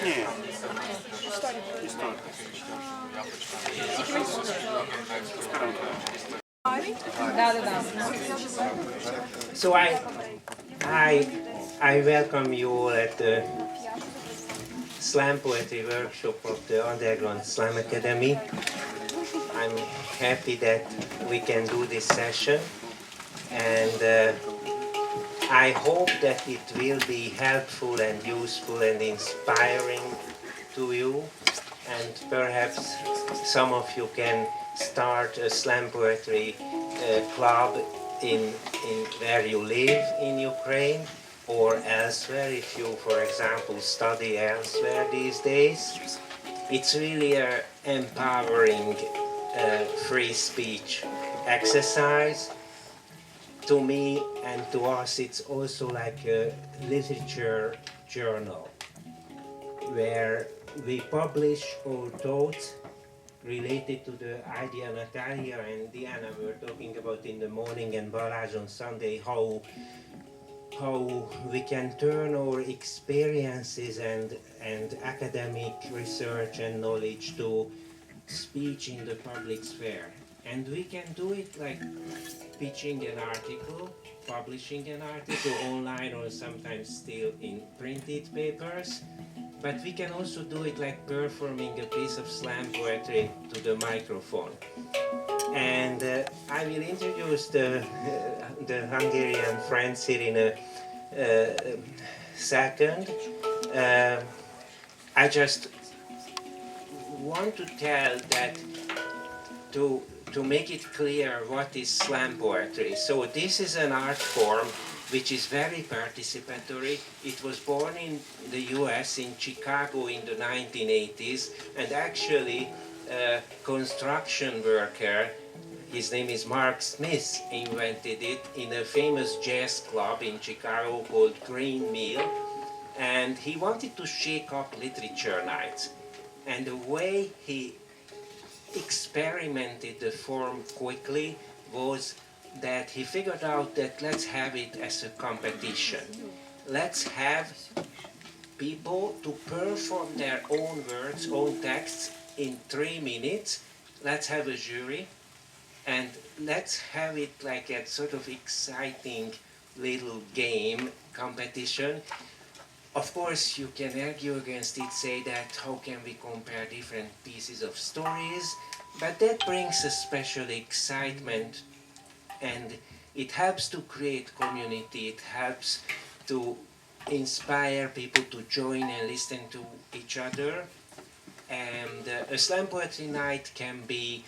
Nie. Historia. So I welcome you all at the slam poetry workshop of the Underground Slam Academy. I'm happy that we can do this session, and I hope that it will be helpful and useful and inspiring to you, and perhaps some of you can start a slam poetry club in where you live in Ukraine or elsewhere if you, for example, study elsewhere these days. It's really an empowering free speech exercise. To me and to us, it's also like a literature journal where we publish our thoughts related to the idea Natalia and Diana were talking about in the morning and Balázs on Sunday, how we can turn our experiences and academic research and knowledge to speech in the public sphere. And we can do it like pitching an article, publishing an article online or sometimes still in printed papers. But we can also do it like performing a piece of slam poetry to the microphone. And I will introduce the Hungarian friends here in a second. I just want to tell that to make it clear what is slam poetry. So this is an art form which is very participatory. It was born in the US, in Chicago in the 1980s, and actually a construction worker, his name is Mark Smith, invented it in a famous jazz club in Chicago called Green Mill, and he wanted to shake up literature nights. And the way he experimented the form quickly was that he figured out that let's have it as a competition. Let's have people to perform their own words, own texts in 3 minutes. Let's have a jury and let's have it like a sort of exciting little game competition. Of course, you can argue against it, say that how can we compare different pieces of stories, but that brings a special excitement and it helps to create community, it helps to inspire people to join and listen to each other. And a slam poetry night can be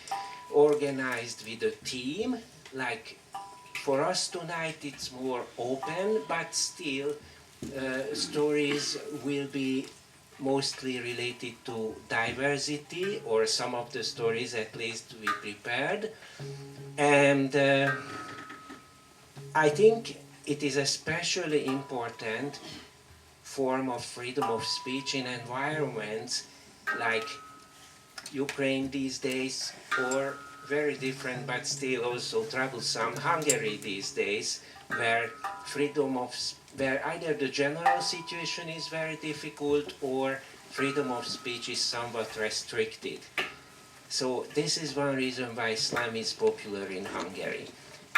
organized with a theme, like for us tonight it's more open, but still stories will be mostly related to diversity, or some of the stories at least we prepared. And I think it is especially important form of freedom of speech in environments like Ukraine these days, or very different but still also troublesome Hungary these days, where where either the general situation is very difficult or freedom of speech is somewhat restricted. So this is one reason why slam is popular in Hungary.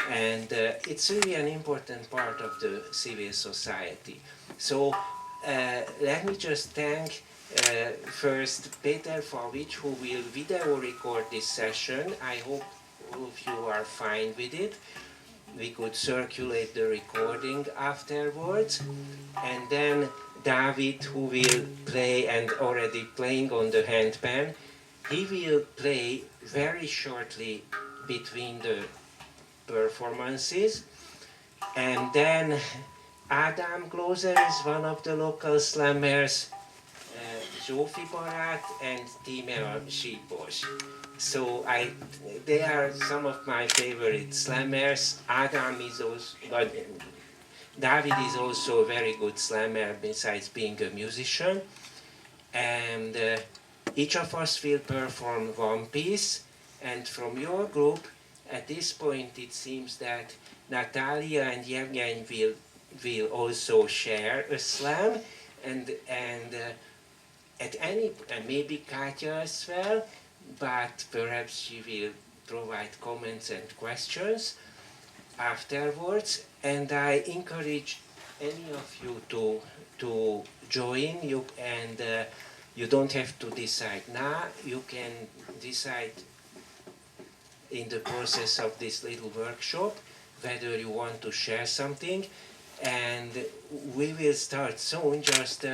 And it's really an important part of the civil society. So let me just thank first Peter Favic, who will video record this session. I hope all of you are fine with it. We could circulate the recording afterwards. And then David, who will play and already playing on the handpan, he will play very shortly between the performances. And then Adam Gloser is one of the local slammers, Zsófi Barát and Tímea Sípos. So they are some of my favorite slammers. Adam is also, David is also a very good slammer besides being a musician. And each of us will perform one piece, and from your group at this point it seems that Natalia and Yevgeny will also share a slam, and at any, and maybe Katya as well, but perhaps she will provide comments and questions afterwards. And I encourage any of you to join you, and you don't have to decide now. You can decide in the process of this little workshop whether you want to share something, and we will start soon. Just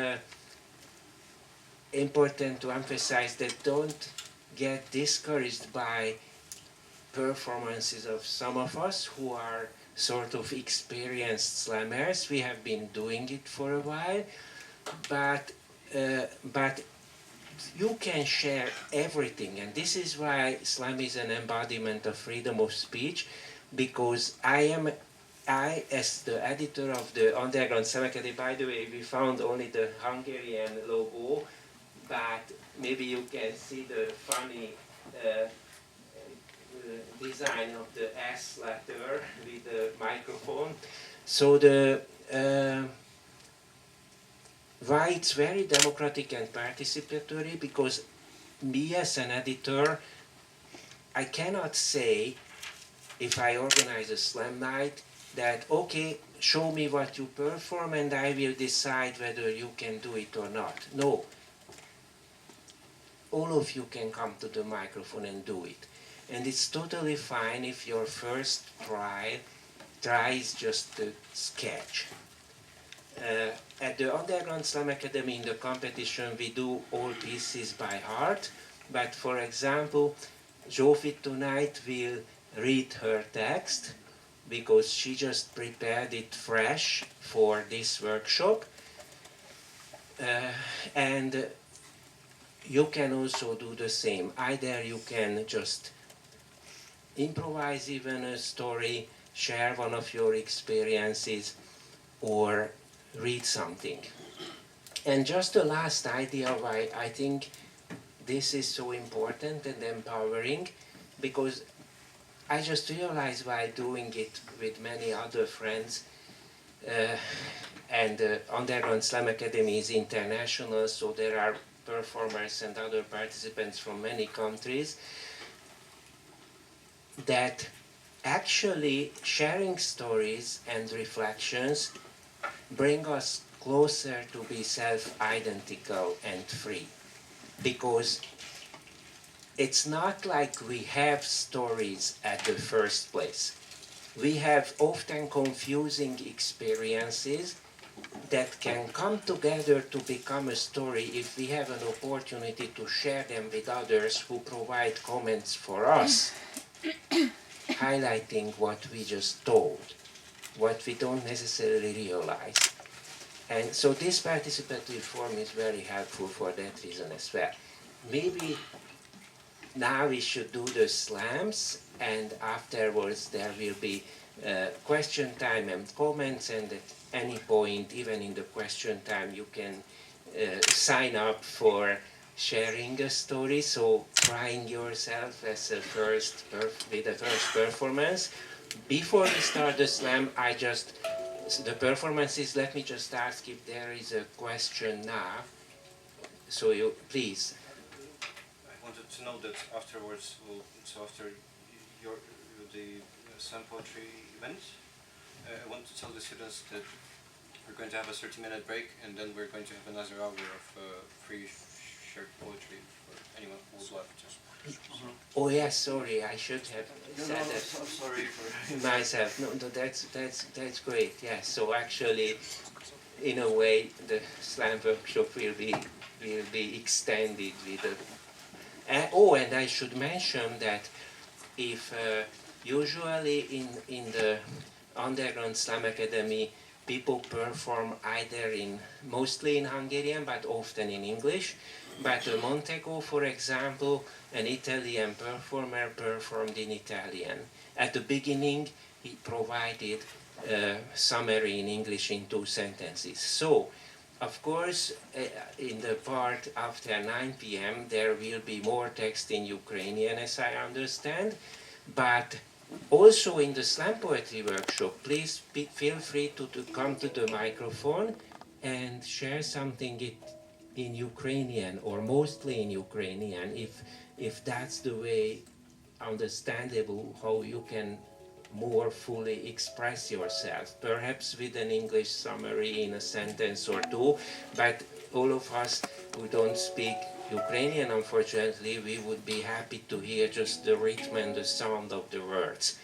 important to emphasize that don't get discouraged by performances of some of us who are sort of experienced slammers. We have been doing it for a while, but you can share everything, and this is why slam is an embodiment of freedom of speech, because I, as the editor of the Underground Slam Academy, by the way, we found only the Hungarian logo, but maybe you can see the funny design of the S letter with the microphone. So why it's very democratic and participatory, because me as an editor, I cannot say, if I organize a slam night, that okay, show me what you perform and I will decide whether you can do it or not. No. All of you can come to the microphone and do it. And it's totally fine if your first try is just a sketch. At the Underground Slam Academy, in the competition, we do all pieces by heart. But for example, Zsófi tonight will read her text because she just prepared it fresh for this workshop. And you can also do the same. Either you can just improvise even a story, share one of your experiences, or read something. And just the last idea why I think this is so important and empowering, because I just realized while doing it with many other friends, and Underground Slam Academy is international, so there are performers and other participants from many countries, that actually sharing stories and reflections bring us closer to be self-identical and free. Because it's not like we have stories at the first place. We have often confusing experiences that can come together to become a story if we have an opportunity to share them with others who provide comments for us, highlighting what we just told, what we don't necessarily realize. And so this participatory form is very helpful for that reason as well. Maybe now we should do the slams, and afterwards there will be question time and comments, and at any point, even in the question time, you can sign up for sharing a story, so trying yourself as a with the first performance. Before we start the slam, the performances, let me just ask if there is a question now. So you, please. I wanted to know that afterwards, so after the slam poetry event, I want to tell the students that we're going to have a 30-minute break, and then we're going to have another hour of free shared poetry for anyone who's left. Oh yes, sorry, I should have said that. I'm sorry for myself. No, that's great. Yes. So actually, in a way, the slam workshop will be extended with a. Oh, and I should mention that if usually in the Underground Slam Academy, people perform either mostly in Hungarian, but often in English. But Montego, for example, an Italian performer, performed in Italian. At the beginning, he provided a summary in English in 2 sentences. So, of course, in the part after 9 p.m., there will be more text in Ukrainian, as I understand, but Also in the slam poetry workshop, please feel free to come to the microphone and share something in Ukrainian, or mostly in Ukrainian, if that's the way understandable how you can more fully express yourself, perhaps with an English summary in a sentence or two, but all of us who don't speak Ukrainian, unfortunately, we would be happy to hear just the rhythm and the sound of the words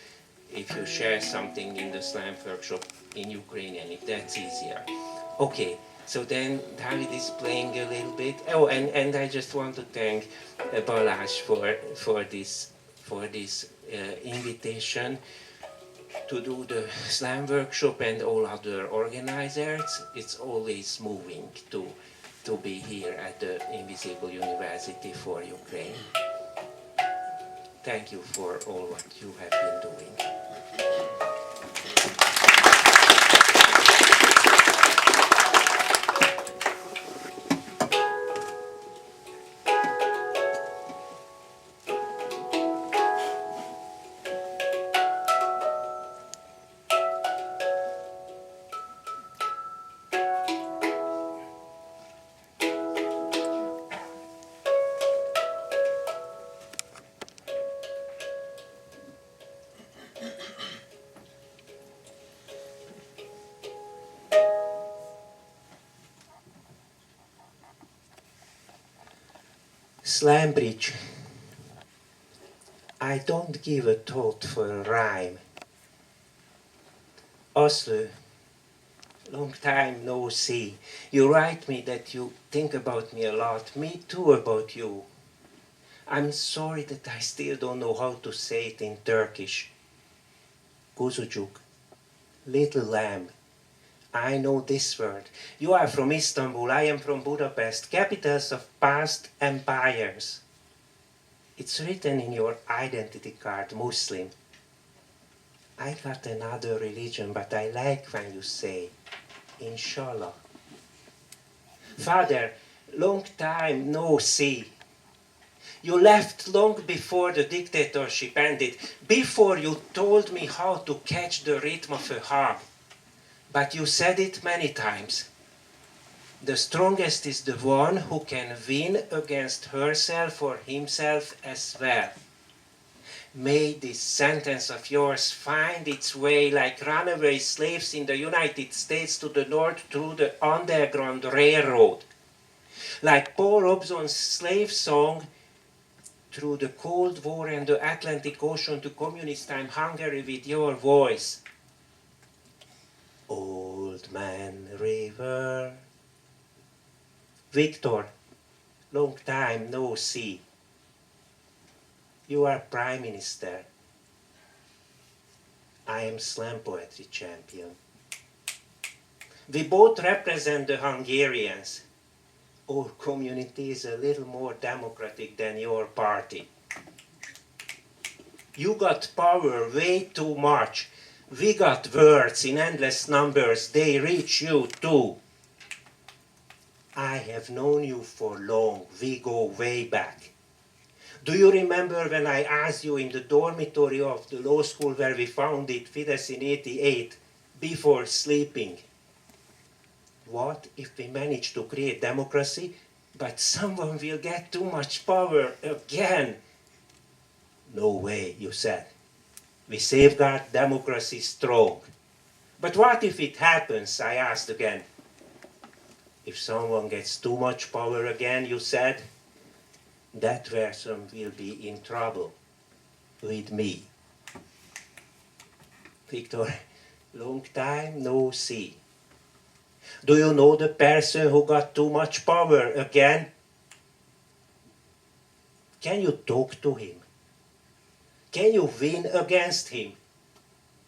if you share something in the slam workshop in Ukrainian, if that's easier. Okay, so then David is playing a little bit. Oh, and I just want to thank Balázs for this invitation to do the slam workshop, and all other organizers. It's always moving to be here at the Invisible University for Ukraine. Thank you for all what you have been doing. Slambridge. I don't give a thought for a rhyme. Oslo, long time no see. You write me that you think about me a lot. Me too about you. I'm sorry that I still don't know how to say it in Turkish. Kuzucuk, little lamb. I know this word. You are from Istanbul, I am from Budapest, capitals of past empires. It's written in your identity card, Muslim. I got another religion, but I like when you say, Inshallah. Father, long time no see. You left long before the dictatorship ended, before you told me how to catch the rhythm of a harp. But you said it many times. The strongest is the one who can win against herself or himself as well. May this sentence of yours find its way like runaway slaves in the United States to the north through the Underground Railroad. Like Paul Robson's slave song through the Cold War and the Atlantic Ocean to communist time Hungary with your voice. Old Man River. Victor, long time no see. You are Prime Minister. I am slam poetry champion. We both represent the Hungarians. Our community is a little more democratic than your party. You got power way too much. We got words in endless numbers. They reach you too. I have known you for long. We go way back. Do you remember when I asked you in the dormitory of the law school where we founded Fidesz in '88, before sleeping? What if we manage to create democracy, but someone will get too much power again? No way, you said. We safeguard democracy strong. But what if it happens, I asked again. If someone gets too much power again, you said, that person will be in trouble with me. Victor, long time no see. Do you know the person who got too much power again? Can you talk to him? Can you win against him?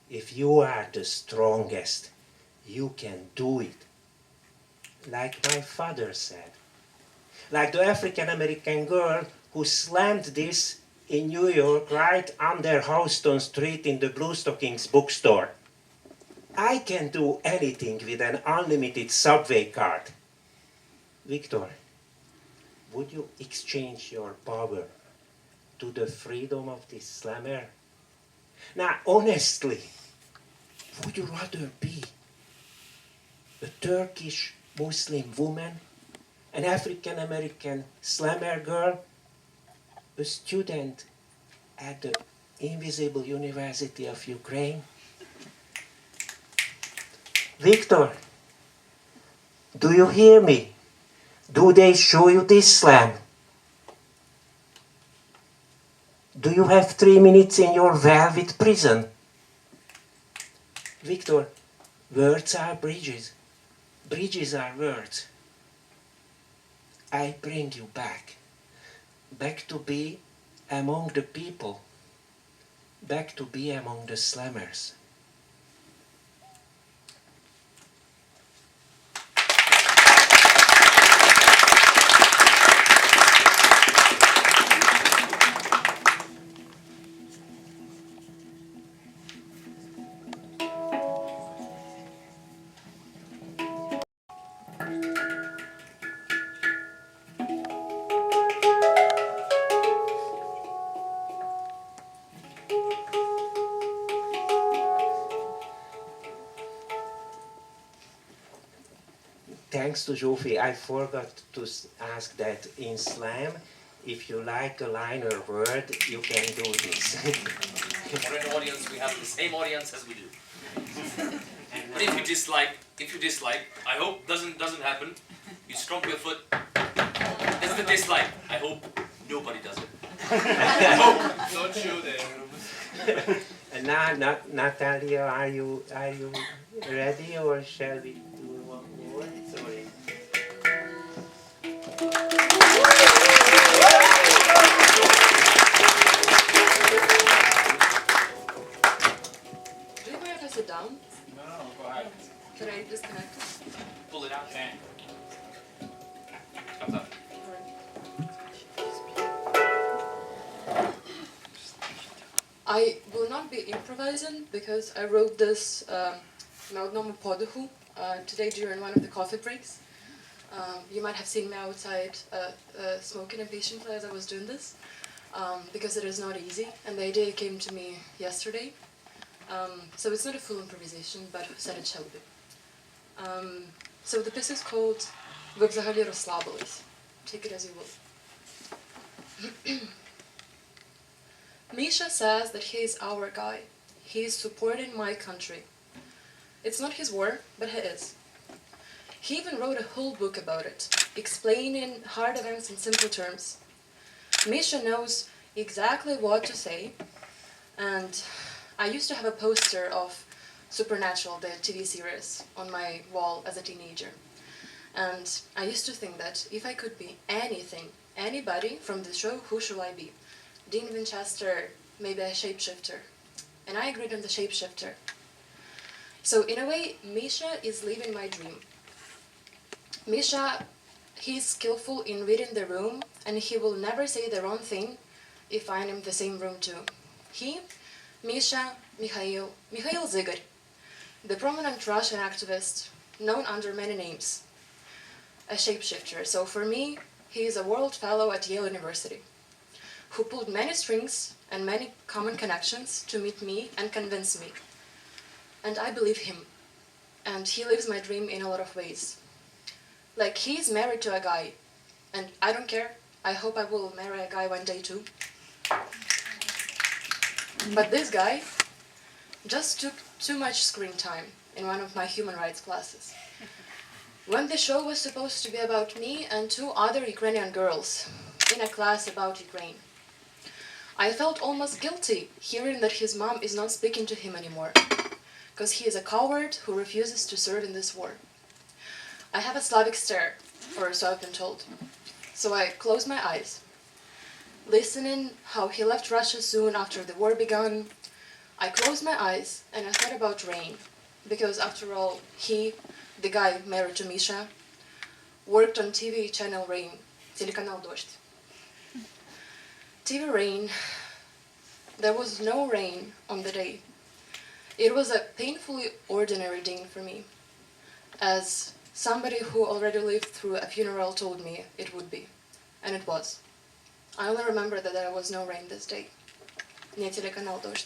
If you are the strongest, you can do it. Like my father said. Like the African American girl who slammed this in New York right under Houston Street in the Blue Stockings bookstore. I can do anything with an unlimited subway card. Victor, would you exchange your power to the freedom of this slammer? Now, honestly, would you rather be a Turkish Muslim woman, an African American slammer girl, a student at the Invisible University of Ukraine? Victor, do you hear me? Do they show you this slam? Do you have 3 minutes in your velvet prison? Victor, words are bridges. Bridges are words. I bring you back. Back to be among the people. Back to be among the slammers. Thanks to Jofi, I forgot to ask that in slam, if you like a line or word, you can do this. We're an audience, we have the same audience as we do. But if you dislike, I hope doesn't happen. You stomp your foot. It's the dislike. I hope nobody does it. I hope. Don't shoot it. And now, Natalia, are you ready, or shall we do one more? Sorry. Do you mind if I sit down? No, go ahead. Can I disconnect it? Pull it out. Okay. Comes up. I will not be improvising because I wrote this na одному подиху today during one of the coffee breaks. You might have seen me outside smoking impatiently as I was doing this because it is not easy, and the idea came to me yesterday. So it's not a full improvisation, but said it shall be. So the piece is called "Ви взагалі розслабились." Take it as you will. Misha says that he is our guy. He is supporting my country. It's not his war, but he is. He even wrote a whole book about it, explaining hard events in simple terms. Misha knows exactly what to say, and I used to have a poster of Supernatural, the TV series, on my wall as a teenager. And I used to think that if I could be anything, anybody from the show, who should I be? Dean Winchester, maybe a shapeshifter. And I agreed on the shapeshifter. So in a way, Misha is living my dream. Misha, he's skillful in reading the room, and he will never say the wrong thing if I'm in the same room too. He, Misha, Mikhail Zygar, the prominent Russian activist, known under many names, a shapeshifter. So for me, he is a world fellow at Yale University, who pulled many strings and many common connections to meet me and convince me. And I believe him. And he lives my dream in a lot of ways. Like, he's married to a guy, and I don't care. I hope I will marry a guy one day too. But this guy just took too much screen time in one of my human rights classes, when the show was supposed to be about me and 2 other Ukrainian girls in a class about Ukraine. I felt almost guilty hearing that his mom is not speaking to him anymore, because he is a coward who refuses to serve in this war. I have a Slavic stare, or so I've been told. So I closed my eyes. Listening how he left Russia soon after the war began, I closed my eyes and I thought about Rain, because after all, he, the guy married to Misha, worked on TV channel Rain, телеканал Дождь. TV Rain, there was no rain on the day. It was a painfully ordinary day for me, as somebody who already lived through a funeral told me it would be, and it was. I only remember that there was no rain this day. Не телеканал Дождь.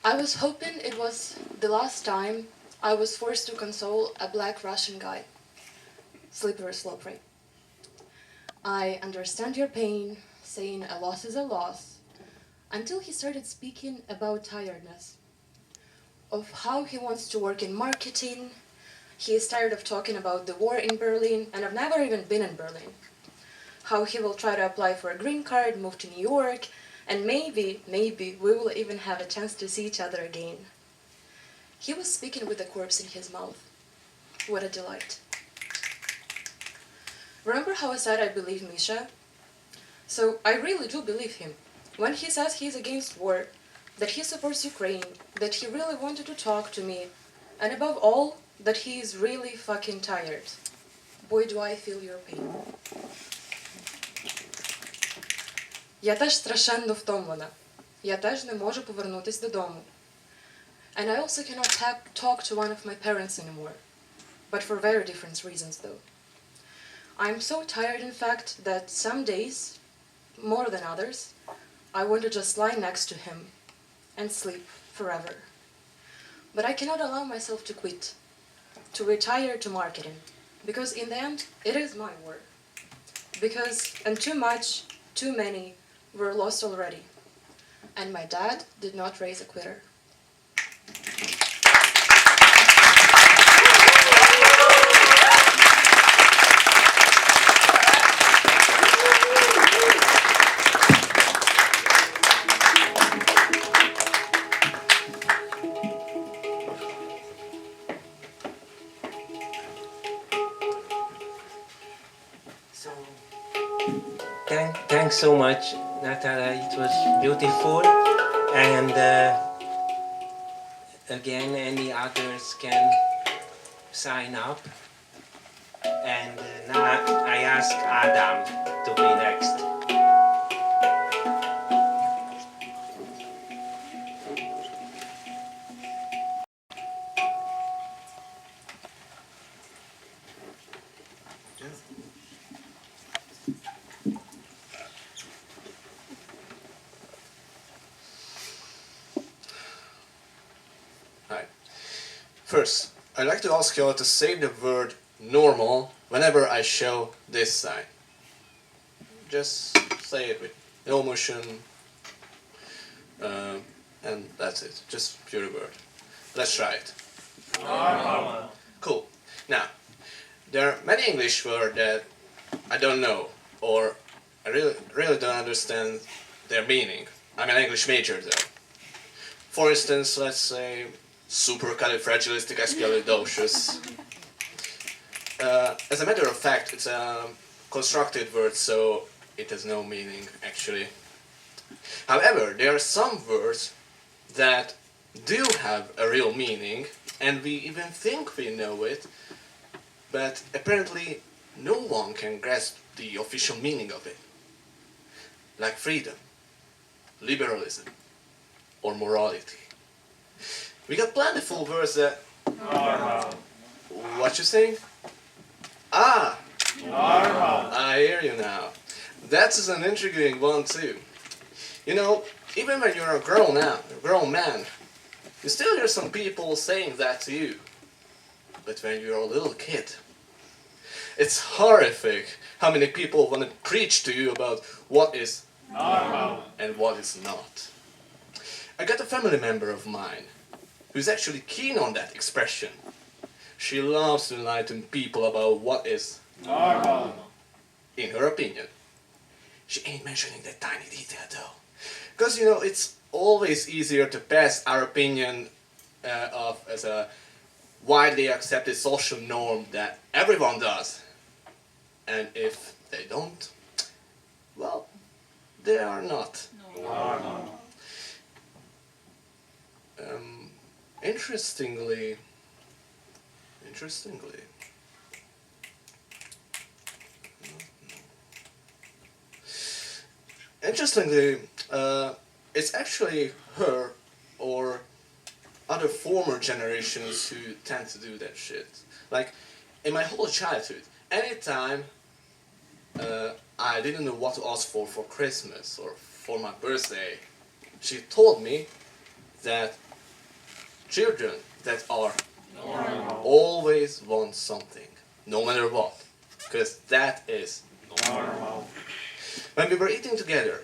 I was hoping it was the last time I was forced to console a black Russian guy. Slippery slope, right? I understand your pain, saying a loss is a loss, until he started speaking about tiredness, of how he wants to work in marketing. He is tired of talking about the war in Berlin, and I've never even been in Berlin. How he will try to apply for a green card, move to New York, and maybe we will even have a chance to see each other again. He was speaking with a corpse in his mouth. What a delight. Remember how I said I believe Misha? So I really do believe him. When he says he's against war, that he supports Ukraine, that he really wanted to talk to me, and above all, that he is really fucking tired. Boy, do I feel your pain. Я теж страшенно втомлена. Я теж не можу повернутись додому. And I also cannot talk to one of my parents anymore. But for very different reasons, though. I'm so tired, in fact, that some days, more than others, I want to just lie next to him and sleep forever. But I cannot allow myself to quit, to retire to marketing, because in the end, it is my war. Because, and too much, too many, were lost already. And my dad did not raise a quitter. So, thanks so much, Natalia. It was beautiful. And again, any others can sign up. And now I ask Adam to be next. Hi. First, I'd like to ask you all to say the word normal whenever I show this sign. Just say it with no emotion, and that's it. Just pure word. Let's try it. Normal. Cool. Now, there are many English words that I don't know, or I really don't understand their meaning. I'm an English major though. For instance, let's say supercalifragilisticexpialidocious. As a matter of fact, it's a constructed word, so it has no meaning actually. However, there are some words that do have a real meaning, and we even think we know it, but apparently no one can grasp the official meaning of it. Like freedom, liberalism, or morality. We got plentiful words that... Normal. What you saying? Ah! Normal. I hear you now. That's an intriguing one too. You know, even when you're a grown man, you still hear some people saying that to you. But when you're a little kid, it's horrific how many people want to preach to you about what is Normal. and what is not. I got a family member of mine who's actually keen on that expression. She loves to enlighten people about what is Normal. in her opinion. She ain't mentioning that tiny detail though. Because, you know, it's always easier to pass our opinion off as a widely accepted social norm that everyone does. And if they don't, well, they are not. Normal. Interestingly, it's actually her or other former generations who tend to do that shit. Like, in my whole childhood, anytime I didn't know what to ask for Christmas or for my birthday, she told me that children that are Normal. always want something, no matter what, because that is Normal. when we were eating together,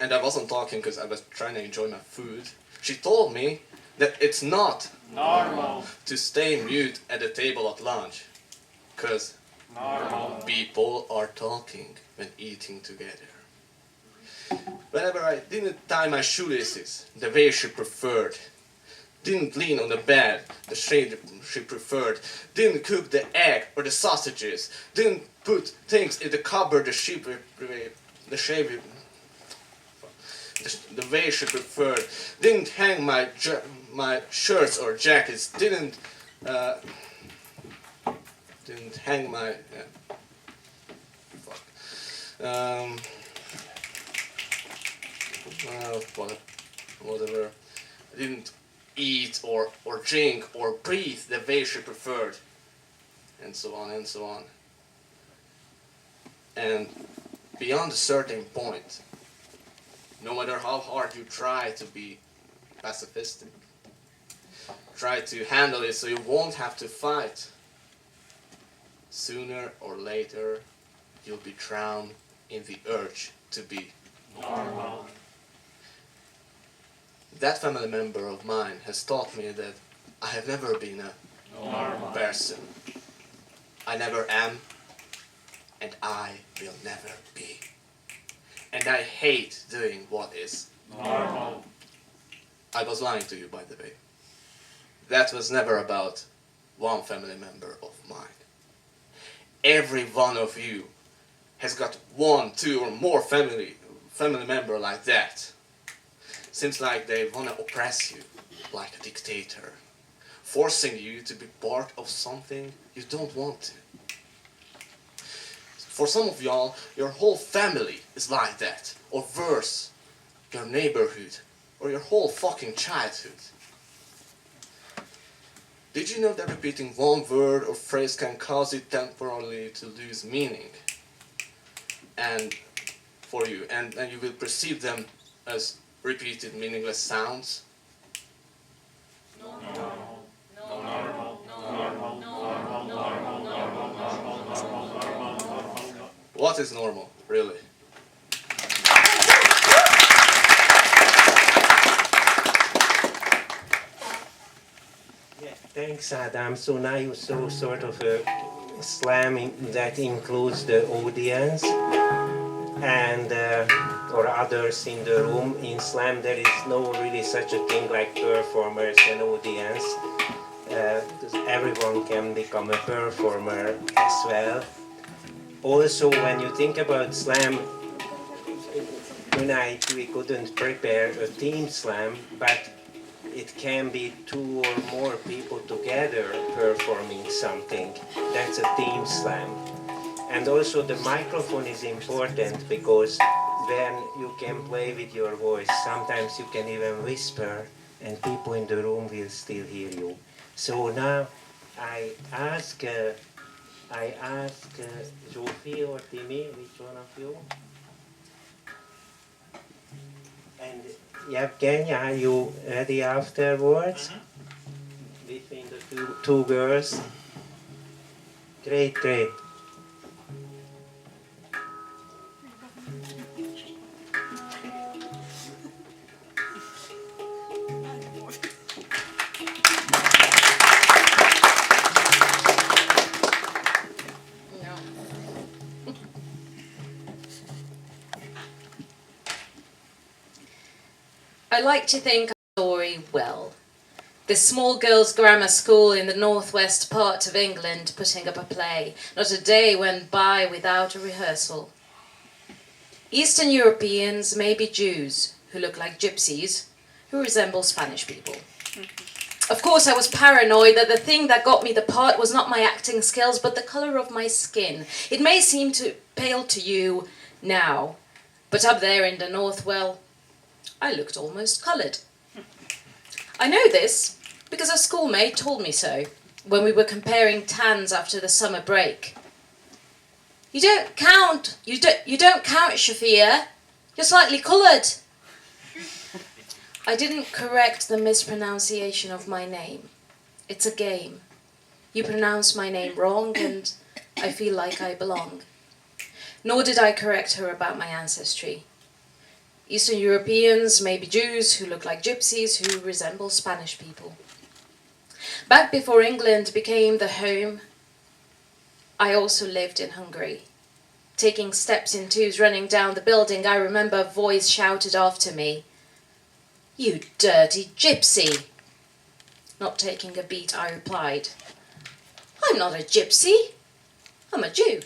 and I wasn't talking because I was trying to enjoy my food, she told me that it's not Normal. to stay mute at the table at lunch, because Normal. people are talking when eating together. Whenever I didn't tie my shoelaces the way she preferred, didn't lean on the bed the shade she preferred, didn't cook the egg or the sausages, didn't put things in the cupboard the way she preferred, didn't hang my shirts or jackets, didn't hang my whatever. I didn't eat or drink or breathe the way she preferred, and so on and so on. And beyond a certain point, no matter how hard you try to be pacifistic, try to handle it so you won't have to fight, sooner or later you'll be drowned in the urge to be Normal. That family member of mine has taught me that I have never been a Normal. person. I never am, and I will never be. And I hate doing what is. Normal. I was lying to you, by the way. That was never about one family member of mine. Every one of you has got one, two, or more family member like that. Seems like they want to oppress you like a dictator, forcing you to be part of something you don't want to. For some of y'all, your whole family is like that, or worse, your neighborhood, or your whole fucking childhood. Did you know that repeating one word or phrase can cause it temporarily to lose meaning? And for you, and you will perceive them as repeated meaningless sounds? What is normal, really? Yeah, thanks, Adam. So now you saw sort of a slam that includes the audience and or others in the room. In slam, there is no really such a thing like performers and audience. Because everyone can become a performer as well. Also, when you think about slam, tonight we couldn't prepare a team slam, but it can be two or more people together performing something. That's a team slam. And also the microphone is important because when you can play with your voice, sometimes you can even whisper and people in the room will still hear you. So now I ask Zsófi or Timi, which one of you? And Yevgeny, are you ready afterwards? Between the two girls? Great, great. I like to think of the story well. The small girls' grammar school in the northwest part of England putting up a play. Not a day went by without a rehearsal. Eastern Europeans may be Jews, who look like gypsies, who resemble Spanish people. Of course, I was paranoid that the thing that got me the part was not my acting skills, but the colour of my skin. It may seem pale to you now, but up there in the north, well, I looked almost coloured. I know this because a schoolmate told me so when we were comparing tans after the summer break. You don't count, Shafia. You're slightly coloured. I didn't correct the mispronunciation of my name. It's a game. You pronounce my name wrong and I feel like I belong. Nor did I correct her about my ancestry. Eastern Europeans may be Jews who look like gypsies who resemble Spanish people. Back before England became the home, I also lived in Hungary. Taking steps in twos running down the building, I remember a voice shouted after me, "You dirty gypsy!" Not taking a beat, I replied, "I'm not a gypsy, I'm a Jew."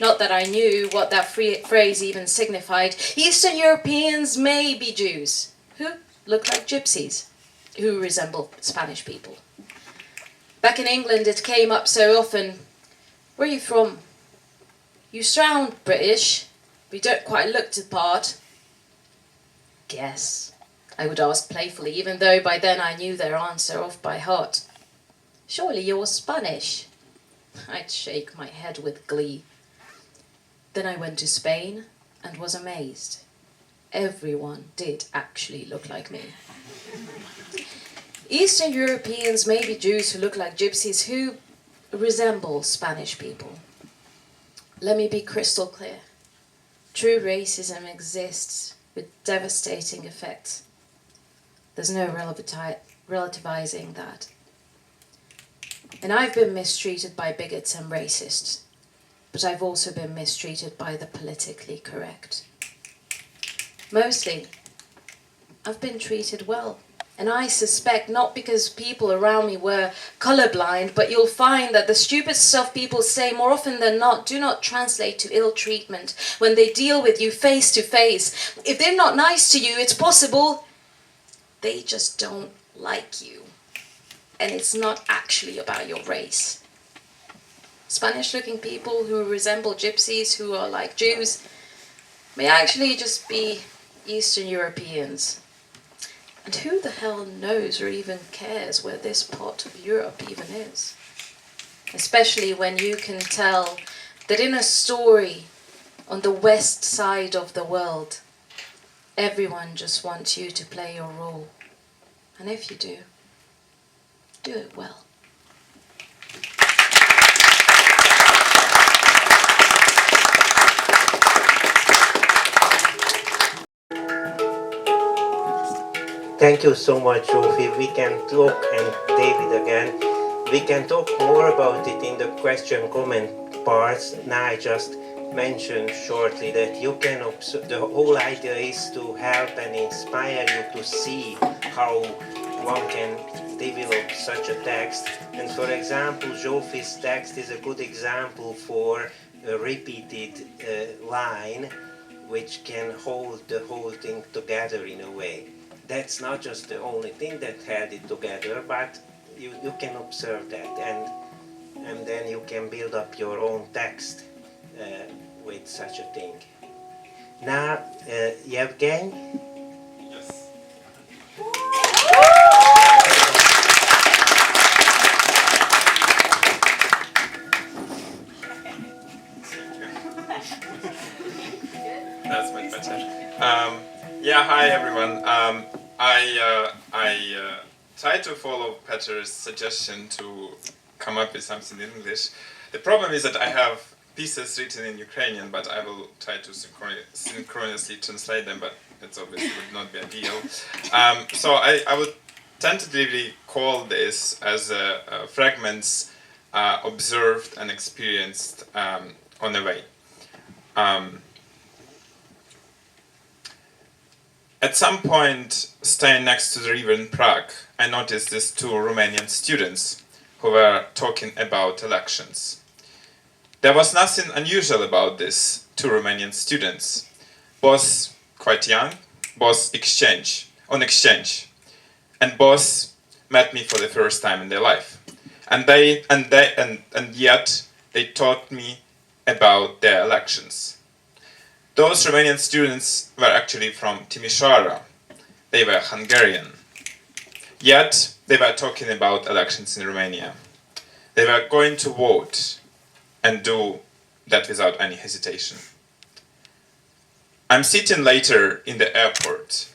Not that I knew what that phrase even signified. Eastern Europeans may be Jews who look like gypsies, who resemble Spanish people. Back in England it came up so often, "Where are you from? You sound British, but you don't quite look the part." "Guess," I would ask playfully, even though by then I knew their answer off by heart. "Surely you're Spanish." I'd shake my head with glee. Then I went to Spain and was amazed. Everyone did actually look like me. Eastern Europeans may be Jews who look like gypsies who resemble Spanish people. Let me be crystal clear. True racism exists with devastating effects. There's no relativizing that. And I've been mistreated by bigots and racists, but I've also been mistreated by the politically correct. Mostly, I've been treated well. And I suspect not because people around me were colorblind, but you'll find that the stupid stuff people say more often than not do not translate to ill treatment when they deal with you face to face. If they're not nice to you, it's possible they just don't like you. And it's not actually about your race. Spanish-looking people who resemble gypsies who are like Jews may actually just be Eastern Europeans. And who the hell knows or even cares where this part of Europe even is? Especially when you can tell that in a story on the west side of the world, everyone just wants you to play your role. And if you do it well. Thank you so much, Zsófi. We can talk, and David again, we can talk more about it in the question comment parts. Now I just mentioned shortly that you can observe, the whole idea is to help and inspire you to see how one can develop such a text. And for example, Zsófi's text is a good example for a repeated line which can hold the whole thing together in a way. That's not just the only thing that held it together, but you can observe that, and then you can build up your own text with such a thing. Now, Yevgeny? Yes. That's much better. Yeah, hi everyone. I tried to follow Peter's suggestion to come up with something in English. The problem is that I have pieces written in Ukrainian, but I will try to synchronously translate them, but it's obviously would not be ideal. So I would tentatively call this as fragments observed and experienced on the way. At some point, staying next to the river in Prague, I noticed these two Romanian students who were talking about elections. There was nothing unusual about these two Romanian students. Both quite young, both on exchange, and both met me for the first time in their life. And yet they taught me about their elections. Those Romanian students were actually from Timișoara. They were Hungarian. Yet, they were talking about elections in Romania. They were going to vote and do that without any hesitation. I'm sitting later in the airport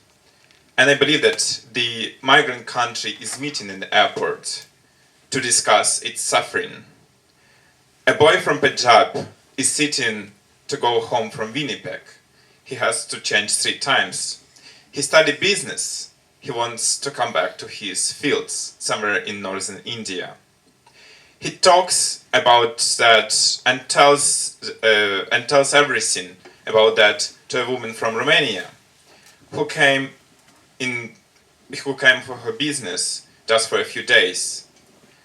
And I believe that the migrant country is meeting in the airport to discuss its suffering. A boy from Punjab is sitting to go home from Winnipeg. He has to change 3 times. He studied business. He wants to come back to his fields somewhere in northern India. He talks about that and tells everything about that to a woman from Romania who came for her business just for a few days,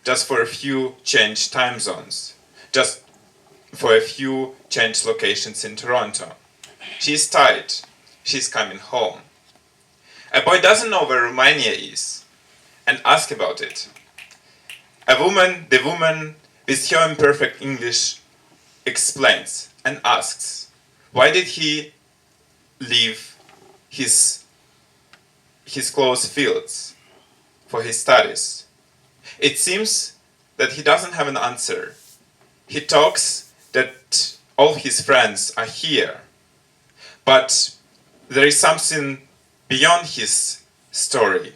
just for a few changed time zones, just for a few changed locations in Toronto. She's tired. She's coming home. A boy doesn't know where Romania is and asks about it. The woman with her imperfect English explains and asks, why did he leave his close fields for his studies? It seems that he doesn't have an answer. He talks that all his friends are here, but there is something beyond his story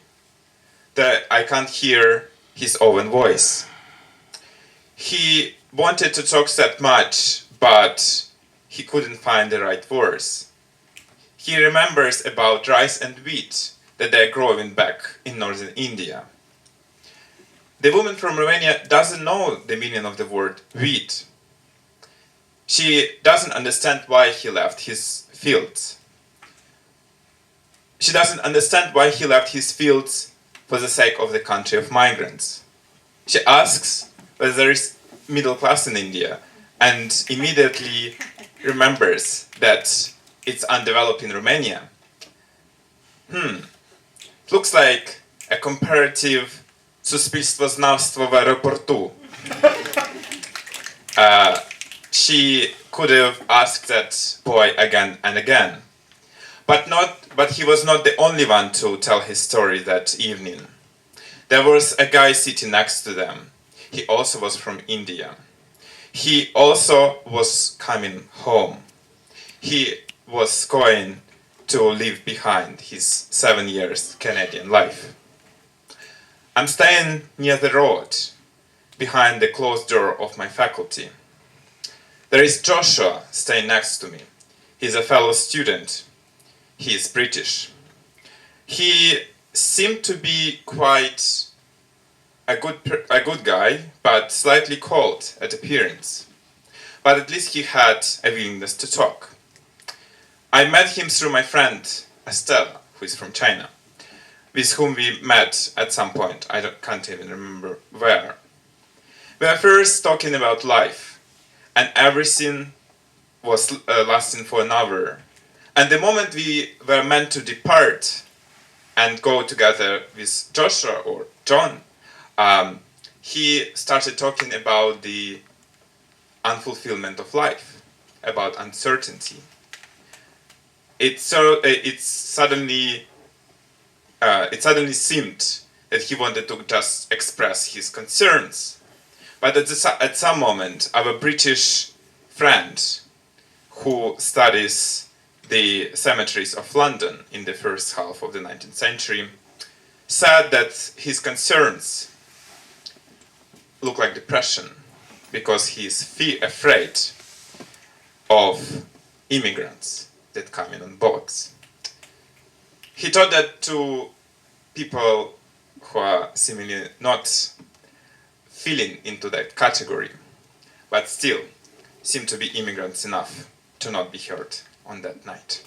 that I can't hear his own voice. He wanted to talk that much, but he couldn't find the right words. He remembers about rice and wheat that they're growing back in northern India. The woman from Romania doesn't know the meaning of the word wheat. She doesn't understand why he left his fields. She doesn't understand why he left his fields for the sake of the country of migrants. She asks whether there is middle class in India and immediately remembers that it's undeveloped in Romania. Looks like a comparative suspicistwoznawstwo w aeroportu. She could have asked that boy again and again. But he was not the only one to tell his story that evening. There was a guy sitting next to them. He also was from India. He also was coming home. He was going to leave behind his 7 years Canadian life. I'm staying near the road, behind the closed door of my faculty. There is Joshua staying next to me. He's a fellow student. He is British. He seemed to be quite a good guy, but slightly cold at appearance. But at least he had a willingness to talk. I met him through my friend Estelle, who is from China, with whom we met at some point. Can't even remember where. We were first talking about life, and everything was lasting for an hour. And the moment we were meant to depart and go together with Joshua or John, he started talking about the unfulfillment of life, about uncertainty. It suddenly seemed that he wanted to just express his concerns. But at some moment, our British friend, who studies the cemeteries of London in the first half of the 19th century, said that his concerns look like depression because he is afraid of immigrants that come in on boats. He thought that to people who are seemingly not filling into that category, but still seem to be immigrants enough to not be heard on that night.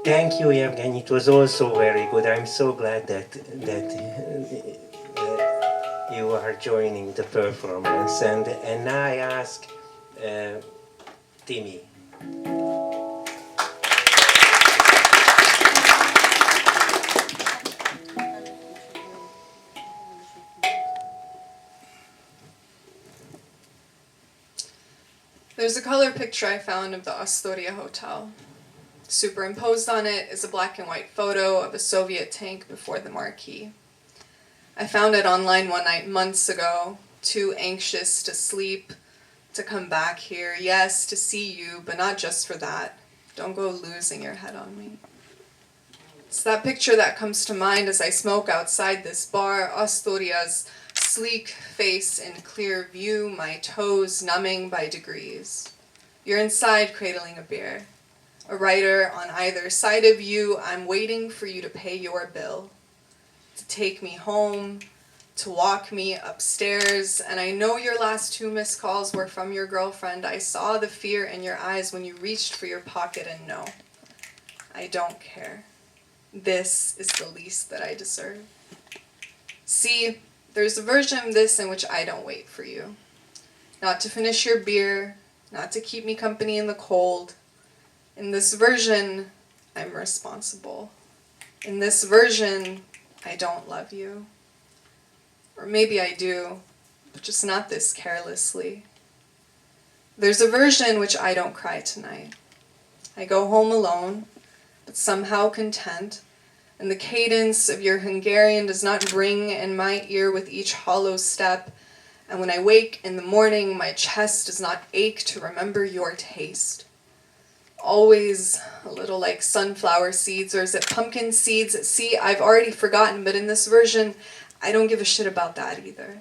Thank you, Evgeny. It was also very good. I'm so glad that you are joining the performance. And now I ask Timmy. There's a color picture I found of the Astoria Hotel. Superimposed on it is a black and white photo of a Soviet tank before the marquee. I found it online one night months ago, too anxious to sleep, to come back here, yes, to see you, but not just for that. Don't go losing your head on me. It's that picture that comes to mind as I smoke outside this bar, Astoria's sleek face in clear view, my toes numbing by degrees. You're inside cradling a beer. A writer on either side of you, I'm waiting for you to pay your bill. To take me home, to walk me upstairs, and I know your last 2 missed calls were from your girlfriend. I saw the fear in your eyes when you reached for your pocket, and no, I don't care. This is the least that I deserve. See, there's a version of this in which I don't wait for you. Not to finish your beer, not to keep me company in the cold. In this version, I'm responsible. In this version, I don't love you. Or maybe I do, but just not this carelessly. There's a version in which I don't cry tonight. I go home alone, but somehow content, and the cadence of your Hungarian does not ring in my ear with each hollow step, and when I wake in the morning, my chest does not ache to remember your taste. Always a little like sunflower seeds, or is it pumpkin seeds? See, I've already forgotten, but in this version, I don't give a shit about that either.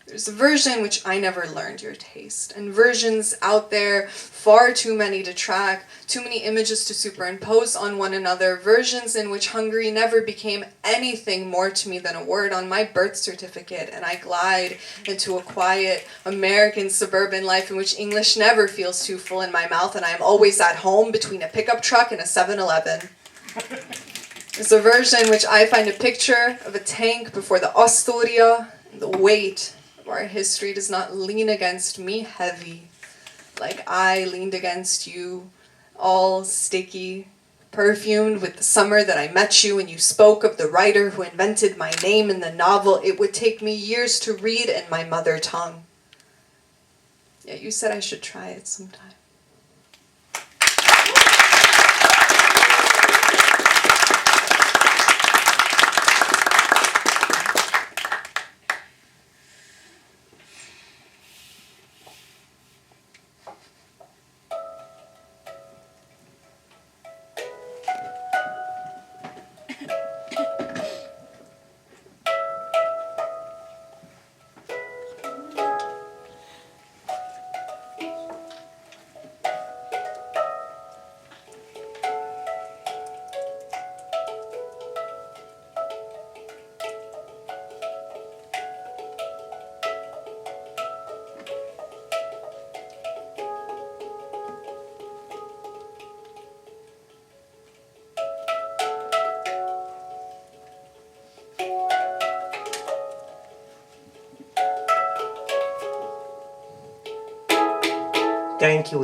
There's a version which I never learned your taste, and versions out there, far too many to track, too many images to superimpose on one another, versions in which Hungary never became anything more to me than a word on my birth certificate, and I glide into a quiet American suburban life in which English never feels too full in my mouth, and I am always at home between a pickup truck and a 7-Eleven. There's a version which I find a picture of a tank before the Astoria, and the weight our history does not lean against me heavy, like I leaned against you, all sticky, perfumed with the summer that I met you and you spoke of the writer who invented my name in the novel it would take me years to read in my mother tongue. Yet you said I should try it sometime.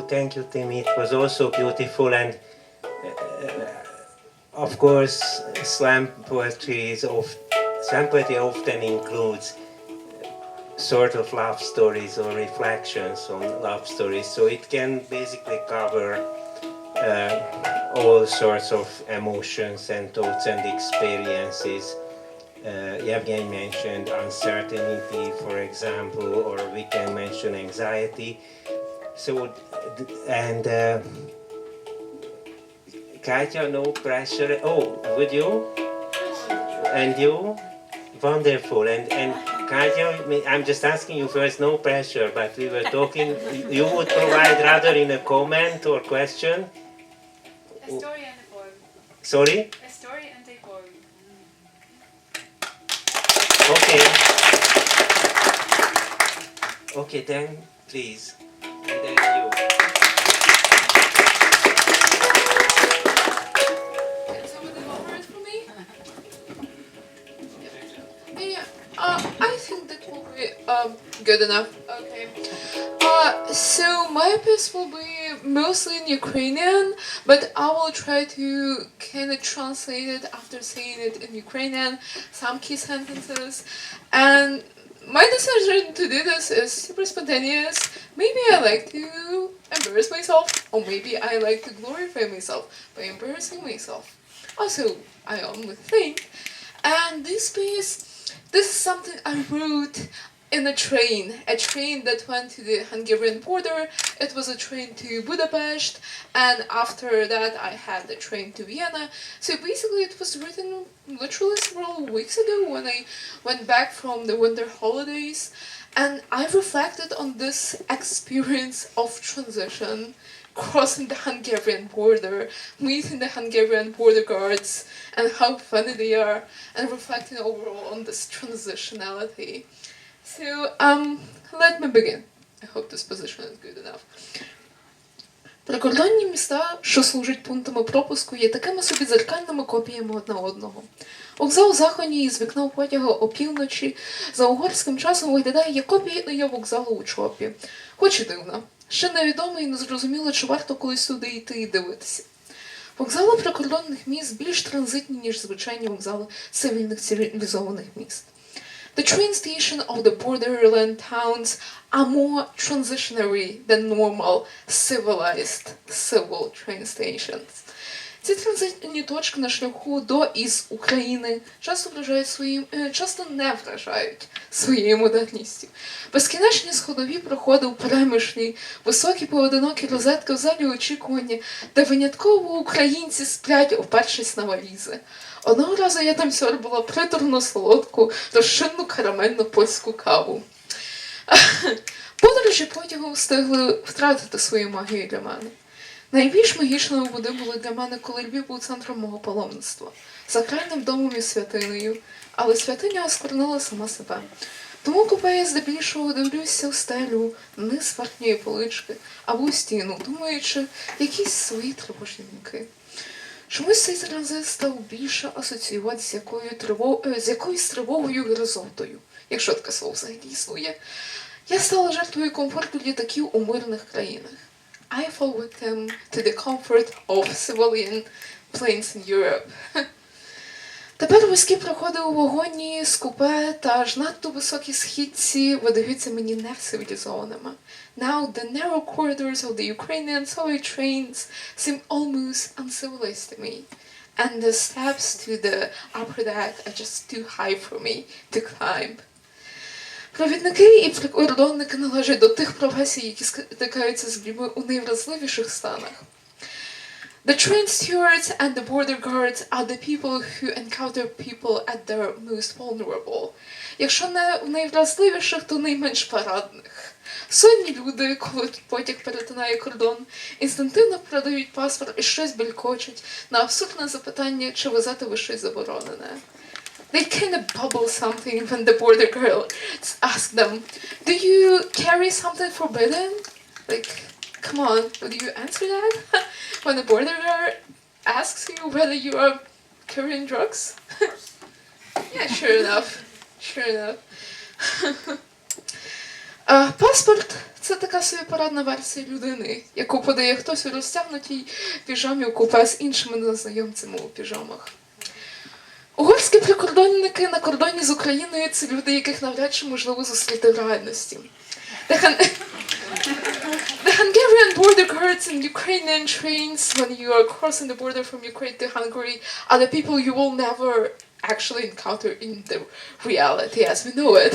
Thank you, Timmy. It was also beautiful, and of course, slam poetry often includes sort of love stories or reflections on love stories, so it can basically cover all sorts of emotions and thoughts and experiences. Yevgeny mentioned uncertainty, for example, or we can mention anxiety. So, and Katya, no pressure. Oh, would you? And you? Wonderful. And Katya, I'm just asking you first, no pressure, but we were talking, you would provide rather in a comment or question? A story and a poem. Sorry? A story and a poem. Okay. Okay, then, please. And then you. Good enough. Okay. So my piece will be mostly in Ukrainian, but I will try to kind of translate it after saying it in Ukrainian, some key sentences. And my decision to do this is super spontaneous. Maybe I like to embarrass myself, or maybe I like to glorify myself by embarrassing myself. Also, I only think. And this is something I wrote in a train that went to the Hungarian border. It was a train to Budapest, and after that I had the train to Vienna. So basically it was written literally several weeks ago when I went back from the winter holidays, and I reflected on this experience of transition, crossing the Hungarian border, meeting the Hungarian border guards, and how funny they are, and reflecting overall on this transitionality. So, let me begin. I hope this position is good enough. Прикордонні міста, що служать пунктами пропуску, є такими собі дзеркальними копіями одне одного. Вокзал Західній із вікна потягу опівночі за угорським часом виглядає як копія вокзалу у Чопі. Хоч і дивно. Ще невідомо і незрозуміло, чи варто колись туди йти і дивитися. Вокзали прикордонних міст більш транзитні, ніж звичайні вокзали цивільних цивілізованих міст. The train station of the borderland towns are more transitionary than normal civilized civil train stations. Ці транзитні точки на шляху до із України часто не вражають своєю модерністю. Безкінечні сходові проходи в перемишлі, високі поодинокі розетки в залі очікування, де винятково українці сплять, опершись на валізи. Одного разу я там сьорбала приторно солодку, розчинну карамельну польську каву. Подорожі потягом встигли втратити свою магію для мене. Найбільш магічними води були для мене, коли Львів був центром мого паломництва, сакральним домом і святинею, але святиня осквернила сама себе. Тому купе я здебільшого дивлюся в стелю, низ верхньої полички або в стіну, думаючи якісь свої тривожні думки. Чомусь цей транзит став більше асоціювати з якоюсь тривогою і гризотою, якщо таке слово взагалі існує. Я стала жертвою комфорту літаків у мирних країнах. I fall victim to the comfort of civilian planes in Europe. Тепер вузькі проходи у вагоні з купе та аж надто високі східці видаються мені нецивілізованими. Now the narrow corridors of the Ukrainian subway trains seem almost uncivilized to me. And the steps to the upper deck are just too high for me to climb. Провідники і прикордонники належать до тих професій, які стикаються з людьми у найвразливіших станах. The train stewards and the border guards are the people who encounter people at their most vulnerable. Якщо не у найвразливіших, то найменш парадних. Сонні люди, коли потяг перетинає кордон, інстинктивно продають паспорт і щось белькочуть на абсурдне запитання, чи везете ви щось заборонене. They kind of bubble something when the border girl asks them, do you carry something forbidden? Like, come on, would you answer that? When the border guard asks you whether you are carrying drugs? Yeah, sure enough. Sure enough. Паспорт – це така собі парадна версія людини, яку подає хтось у розтягнутій піжамі у купе з іншими незнайомцями у піжамах. Угорські прикордонники на кордоні з Україною – це люди, яких навряд чи можливо зустріти в реальності. The Hungarian border guards in Ukrainian trains when you are crossing the border from Ukraine to Hungary are the people you will never actually encounter in the reality as we know it.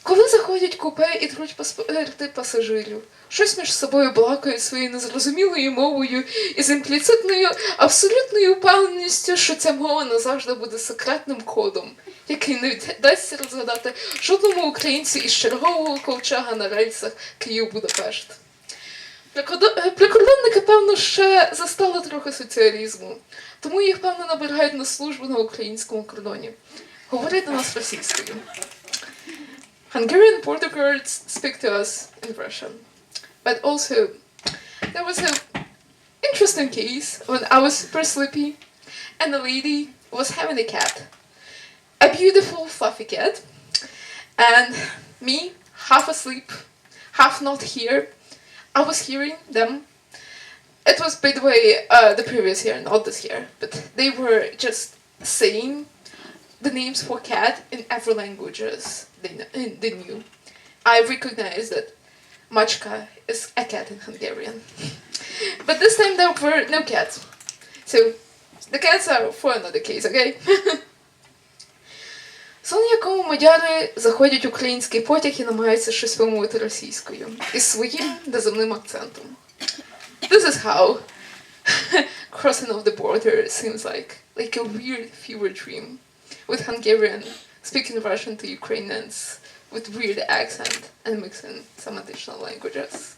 Коли заходять купе і труть паспорти пасажирів, щось між собою балакають своєю незрозумілою мовою і з імпліцитною, абсолютною впевненістю, що ця мова назавжди буде секретним кодом, який не вдасться розгадати жодному українцю із чергового ковчега на рельсах Київ-Будапешт. Прикордонники, певно, ще застали трохи соціалізму, тому їх, певно, набирають на службу на українському кордоні. Говорять до нас російською. Hungarian border guards speak to us in Russian. But also, there was an interesting case when I was super sleepy and the lady was having a cat. A beautiful fluffy cat. And me, half asleep, half not here, I was hearing them. It was, by the way, the previous year, not this year, but they were just saying the names for cat in every languages they knew. I recognized that Mačka is a cat in Hungarian. But this time there were no cats. So, the cats are for another case, okay? Сон, якому мадяри заходять в український потяг і намагаються щось вимовити російською із своїм неземним акцентом. This is how crossing of the border seems like a weird fever dream, with Hungarian speaking Russian to Ukrainians with weird accent and mixing some additional languages.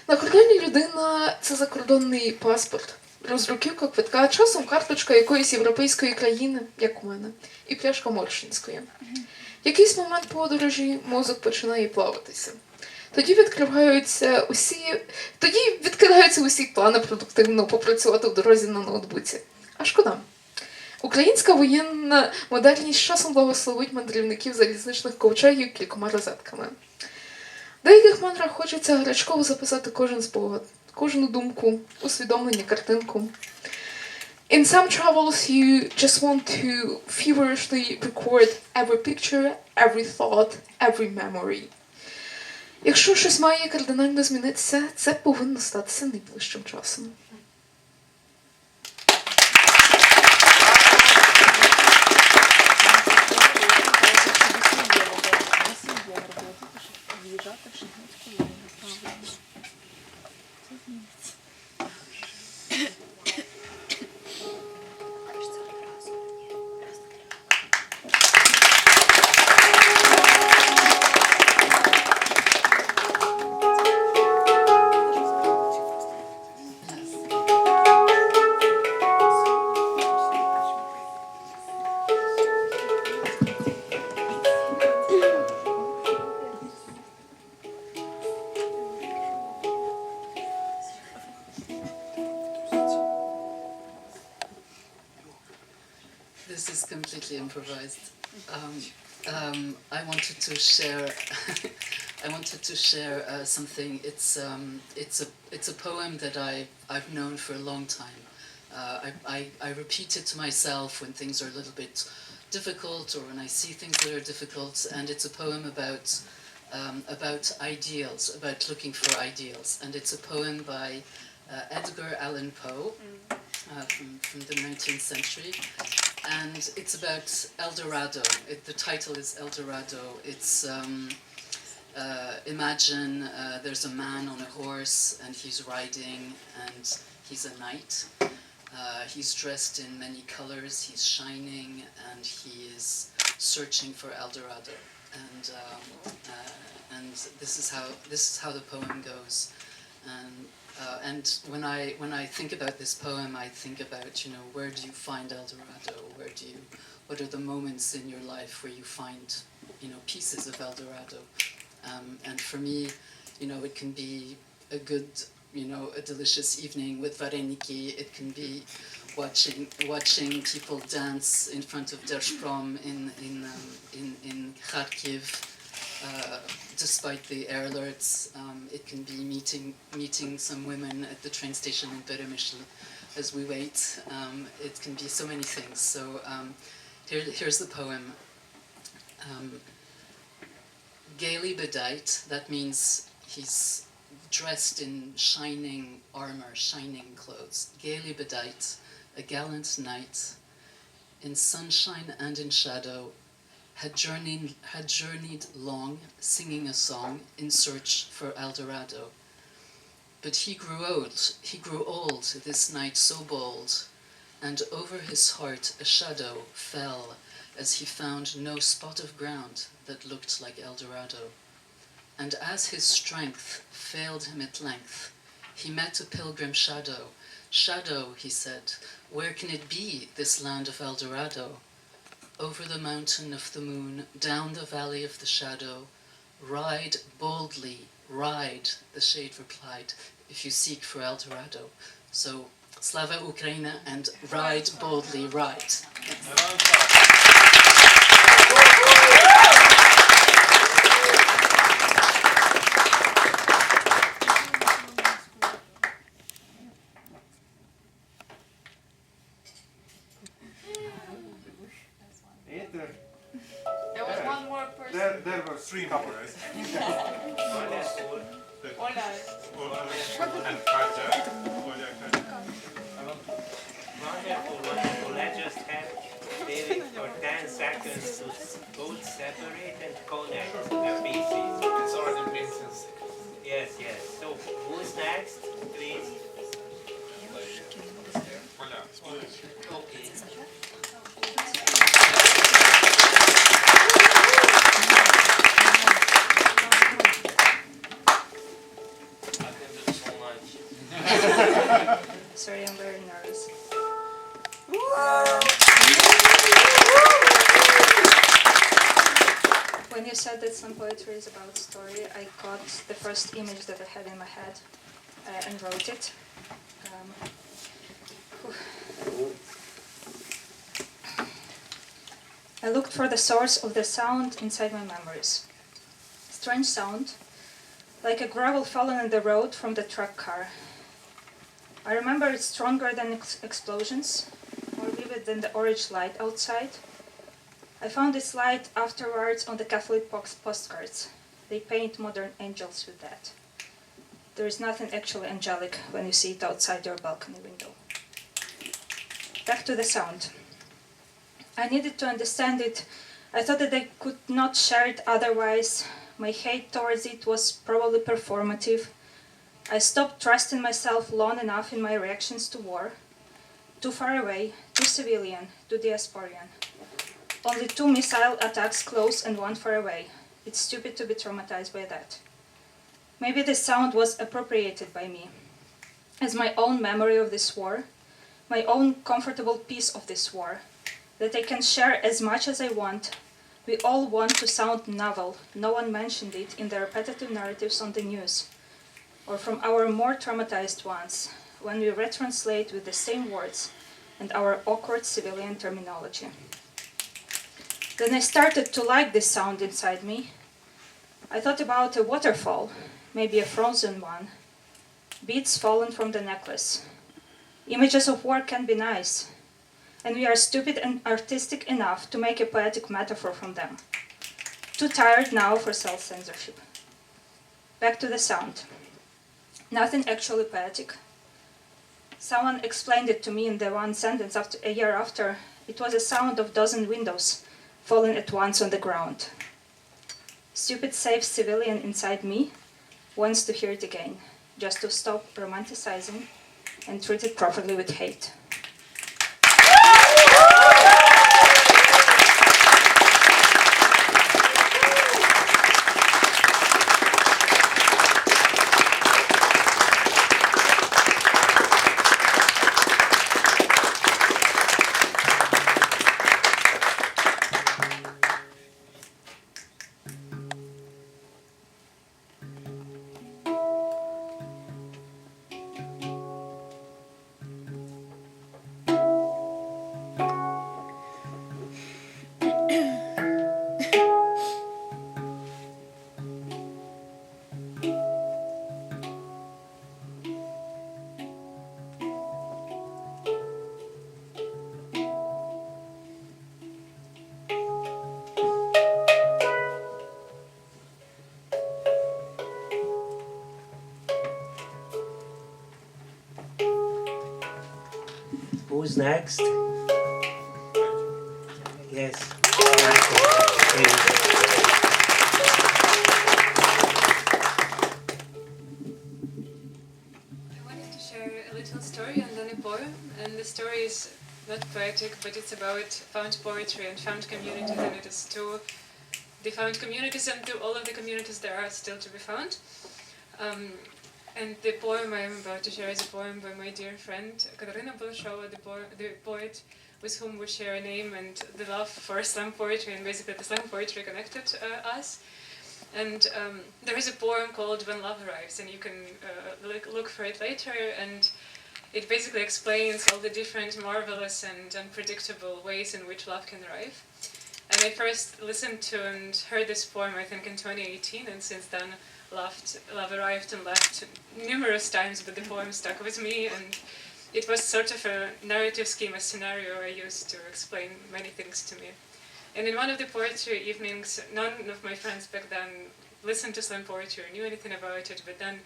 На кордоні людина – це закордонний паспорт, роздруківка квитка, часом карточка якоїсь європейської країни, як у мене, і пляшка морщинської. В якийсь момент подорожі мозок починає плаватися. Тоді відкидаються усі плани продуктивно попрацювати в дорозі на ноутбуці. А шкода. Українська воєнна модерність часом благословить мандрівників залізничних ковчегів кількома розетками. В деяких мандрах хочеться гарячково записати кожен спогад, кожну думку, усвідомлення, картинку. In some travels you just want to feverishly record every picture, every thought, every memory. Якщо щось має кардинально змінитися, це повинно статися найближчим часом. This is completely improvised. I wanted to share. I wanted to share something. It's a poem that I've known for a long time. I repeat it to myself when things are a little bit difficult or when I see things that are difficult. And it's a poem about ideals, about looking for ideals. And it's a poem by Edgar Allan Poe from the 19th century. And it's about El Dorado. The title is El Dorado. It's imagine there's a man on a horse and he's riding and he's a knight. He's dressed in many colors, he's shining, and he is searching for El Dorado. And this is how the poem goes. And when I think about this poem, I think about, where do you find El Dorado? What are the moments in your life where you find, pieces of El Dorado? And for me, it can be a good, a delicious evening with vareniki. It can be watching people dance in front of Dershprom in Kharkiv. Despite the air alerts, it can be meeting some women at the train station in Peremysl as we wait. It can be so many things. So here's the poem. Gaily bedight, that means he's dressed in shining armor, shining clothes. Gaily bedight, a gallant knight, in sunshine and in shadow, had journeyed long, singing a song in search for El Dorado. But he grew old, this night so bold, and over his heart a shadow fell as he found no spot of ground that looked like El Dorado. And as his strength failed him at length, he met a pilgrim shadow. Shadow, he said, where can it be, this land of El Dorado? Over the mountain of the moon, down the valley of the shadow, ride boldly, ride, the shade replied, if you seek for El Dorado. So, Slava Ukraina and ride boldly, ride. three more, right? Molnar. And Katja. Wonderful, wonderful. Let's just have David for 10 seconds to both separate and connect the pieces. It's already been since. Yes, yes. So, who's next, please? I can do this all night. Sorry, I'm very nervous. When you said that some poetry is about story, I got the first image that I had in my head and wrote it. I looked for the source of the sound inside my memories. Strange sound, like a gravel fallen in the road from the truck car. I remember it stronger than explosions, more vivid than the orange light outside. I found this light afterwards on the Catholic postcards. They paint modern angels with that. There is nothing actually angelic when you see it outside your balcony window. Back to the sound. I needed to understand it. I thought that I could not share it otherwise. My hate towards it was probably performative. I stopped trusting myself long enough in my reactions to war. Too far away, too civilian, too diasporian. Only 2 missile attacks close and 1 far away. It's stupid to be traumatized by that. Maybe this sound was appropriated by me as my own memory of this war, my own comfortable piece of this war, that I can share as much as I want. We all want to sound novel. No one mentioned it in the repetitive narratives on the news, or from our more traumatized ones, when we retranslate with the same words and our awkward civilian terminology. Then I started to like this sound inside me. I thought about a waterfall, maybe a frozen one, beads fallen from the necklace. Images of war can be nice, and we are stupid and artistic enough to make a poetic metaphor from them. Too tired now for self-censorship. Back to the sound. Nothing actually poetic. Someone explained it to me in the one sentence a year after. It was a sound of dozen windows falling at once on the ground. Stupid, safe civilian inside me wants to hear it again, just to stop romanticizing and treat it properly with hate. Who's next? Yes. I wanted to share a little story and then a poem, and the story is not poetic, but it's about found poetry and found communities, and it is to the found communities and to all of the communities that are still to be found. And the poem I am about to share is a poem by my dear friend Katarina Bolshova, the poet with whom we share a name, and the love for slam poetry, and basically the slam poetry connected us. And there is a poem called When Love Arrives, and you can look for it later, and it basically explains all the different marvelous and unpredictable ways in which love can arrive. And I first listened to and heard this poem, I think, in 2018, and since then love arrived and left numerous times, but the poem stuck with me, and it was sort of a narrative scheme, a scenario I used to explain many things to me. And in one of the poetry evenings, none of my friends back then listened to slam poetry or knew anything about it, but then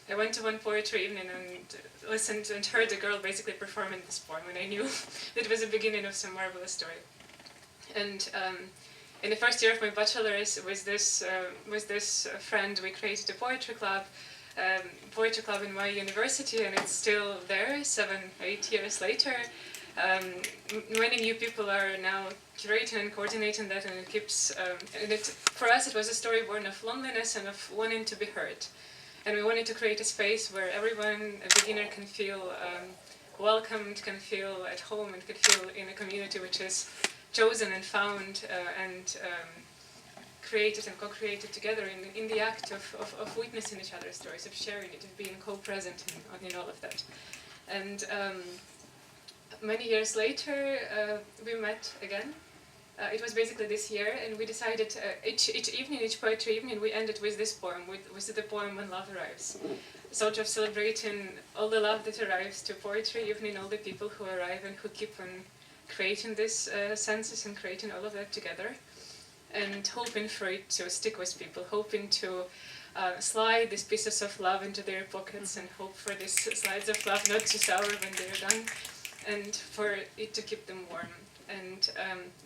I went to one poetry evening and listened and heard a girl basically performing this poem, and I knew that it was the beginning of some marvelous story. And in the first year of my bachelor's, with this friend, we created a poetry club in my university, and it's still there 7-8 years later. Many new people are now curating and coordinating that, and it keeps. For us, it was a story born of loneliness and of wanting to be heard, and we wanted to create a space where everyone, a beginner, can feel welcomed, can feel at home, and can feel in a community which is chosen and found and created and co-created together in the act of witnessing each other's stories, of sharing it, of being co-present in all of that. And many years later, we met again. It was basically this year, and we decided each poetry evening, we ended with this poem, with the poem When Love Arrives. Sort of celebrating all the love that arrives to poetry evening, all the people who arrive and who keep on creating this census and creating all of that together, and hoping for it to stick with people, hoping to slide these pieces of love into their pockets and hope for these slides of love not to sour when they're done, and for it to keep them warm. And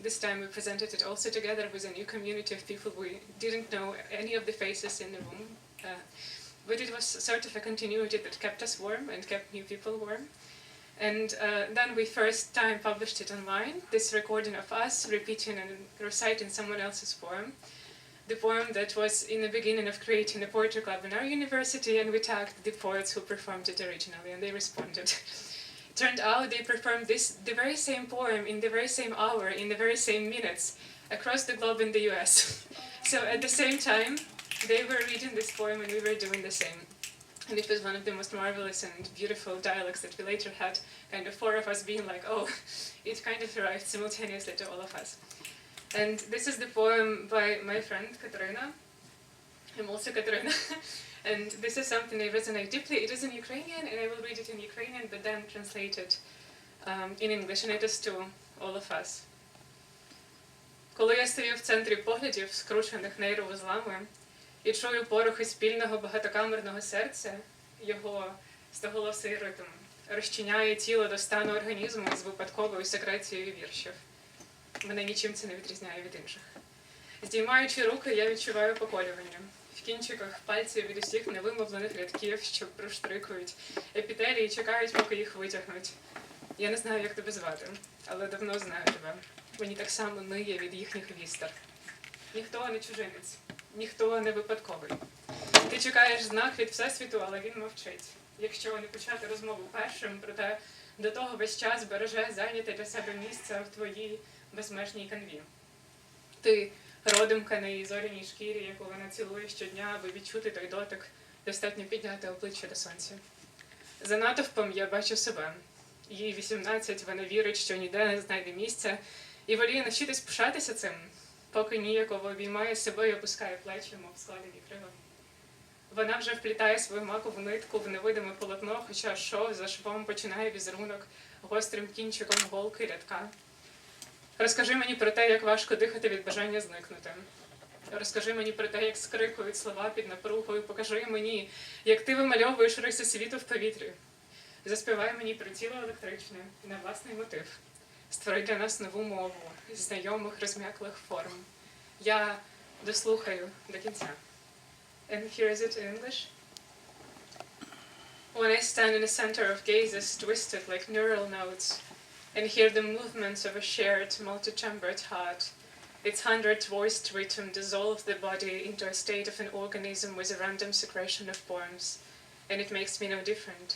this time we presented it also together with a new community of people. We didn't know any of the faces in the room, but it was sort of a continuity that kept us warm and kept new people warm. And then we first time published it online, this recording of us repeating and reciting someone else's poem. The poem that was in the beginning of creating a poetry club in our university, and we tagged the poets who performed it originally, and they responded. Turned out they performed the very same poem in the very same hour, in the very same minutes, across the globe in the US. So at the same time, they were reading this poem and we were doing the same. And it was one of the most marvelous and beautiful dialogues that we later had, kind of four of us being like, oh, it kind of arrived simultaneously to all of us. And this is the poem by my friend Katarina. I'm also Katarina. And this is something I resonate deeply. It is in Ukrainian, and I will read it in Ukrainian, but then translated in English, and it is to all of us. Коли я стою в центрі поглядів, скручених нейровузлами, і чую порохи спільного багатокамерного серця, його стоголосий ритм розчиняє тіло до стану організму з випадковою секрецією віршів. Мене нічим це не відрізняє від інших. Здіймаючи руки, я відчуваю поколювання. В кінчиках пальців від усіх невимовлених рядків, що проштрикують епітелії і чекають, поки їх витягнуть. Я не знаю, як тебе звати, але давно знаю тебе. Мені так само ниє від їхніх вістер. Ніхто не чужинець, ніхто не випадковий. Ти чекаєш знак від Всесвіту, але він мовчить. Якщо не почати розмову першим, проте до того весь час береже зайняте для себе місце в твоїй безмежній канві. Ти родимка на її зоряній шкірі, яку вона цілує щодня, аби відчути той дотик, достатньо підняти обличчя до сонця. За натовпом я бачу себе. Їй 18, вона вірить, що ніде не знайде місця, і воліє навчитись пишатися цим, поки ніяково обіймає себе і опускає плечі, мов складені крилами. Вона вже вплітає свою макову нитку в невидиме полотно, хоча шов за швом починає візерунок гострим кінчиком голки рядка. Розкажи мені про те, як важко дихати від бажання зникнути. Розкажи мені про те, як скрикують слова під напругою. Покажи мені, як ти вимальовуєш риси світу в повітрі. Заспівай мені про тіло електричне на власний мотив. Створи для нас нову мову з знайомих розм'яклих форм. Я дослухаю до кінця. And here is it in English. When I stand in the center of gazes twisted like neural nodes, and hear the movements of a shared, multi-chambered heart, its 100-voiced rhythm dissolves the body into a state of an organism with a random secretion of poems, and it makes me no different.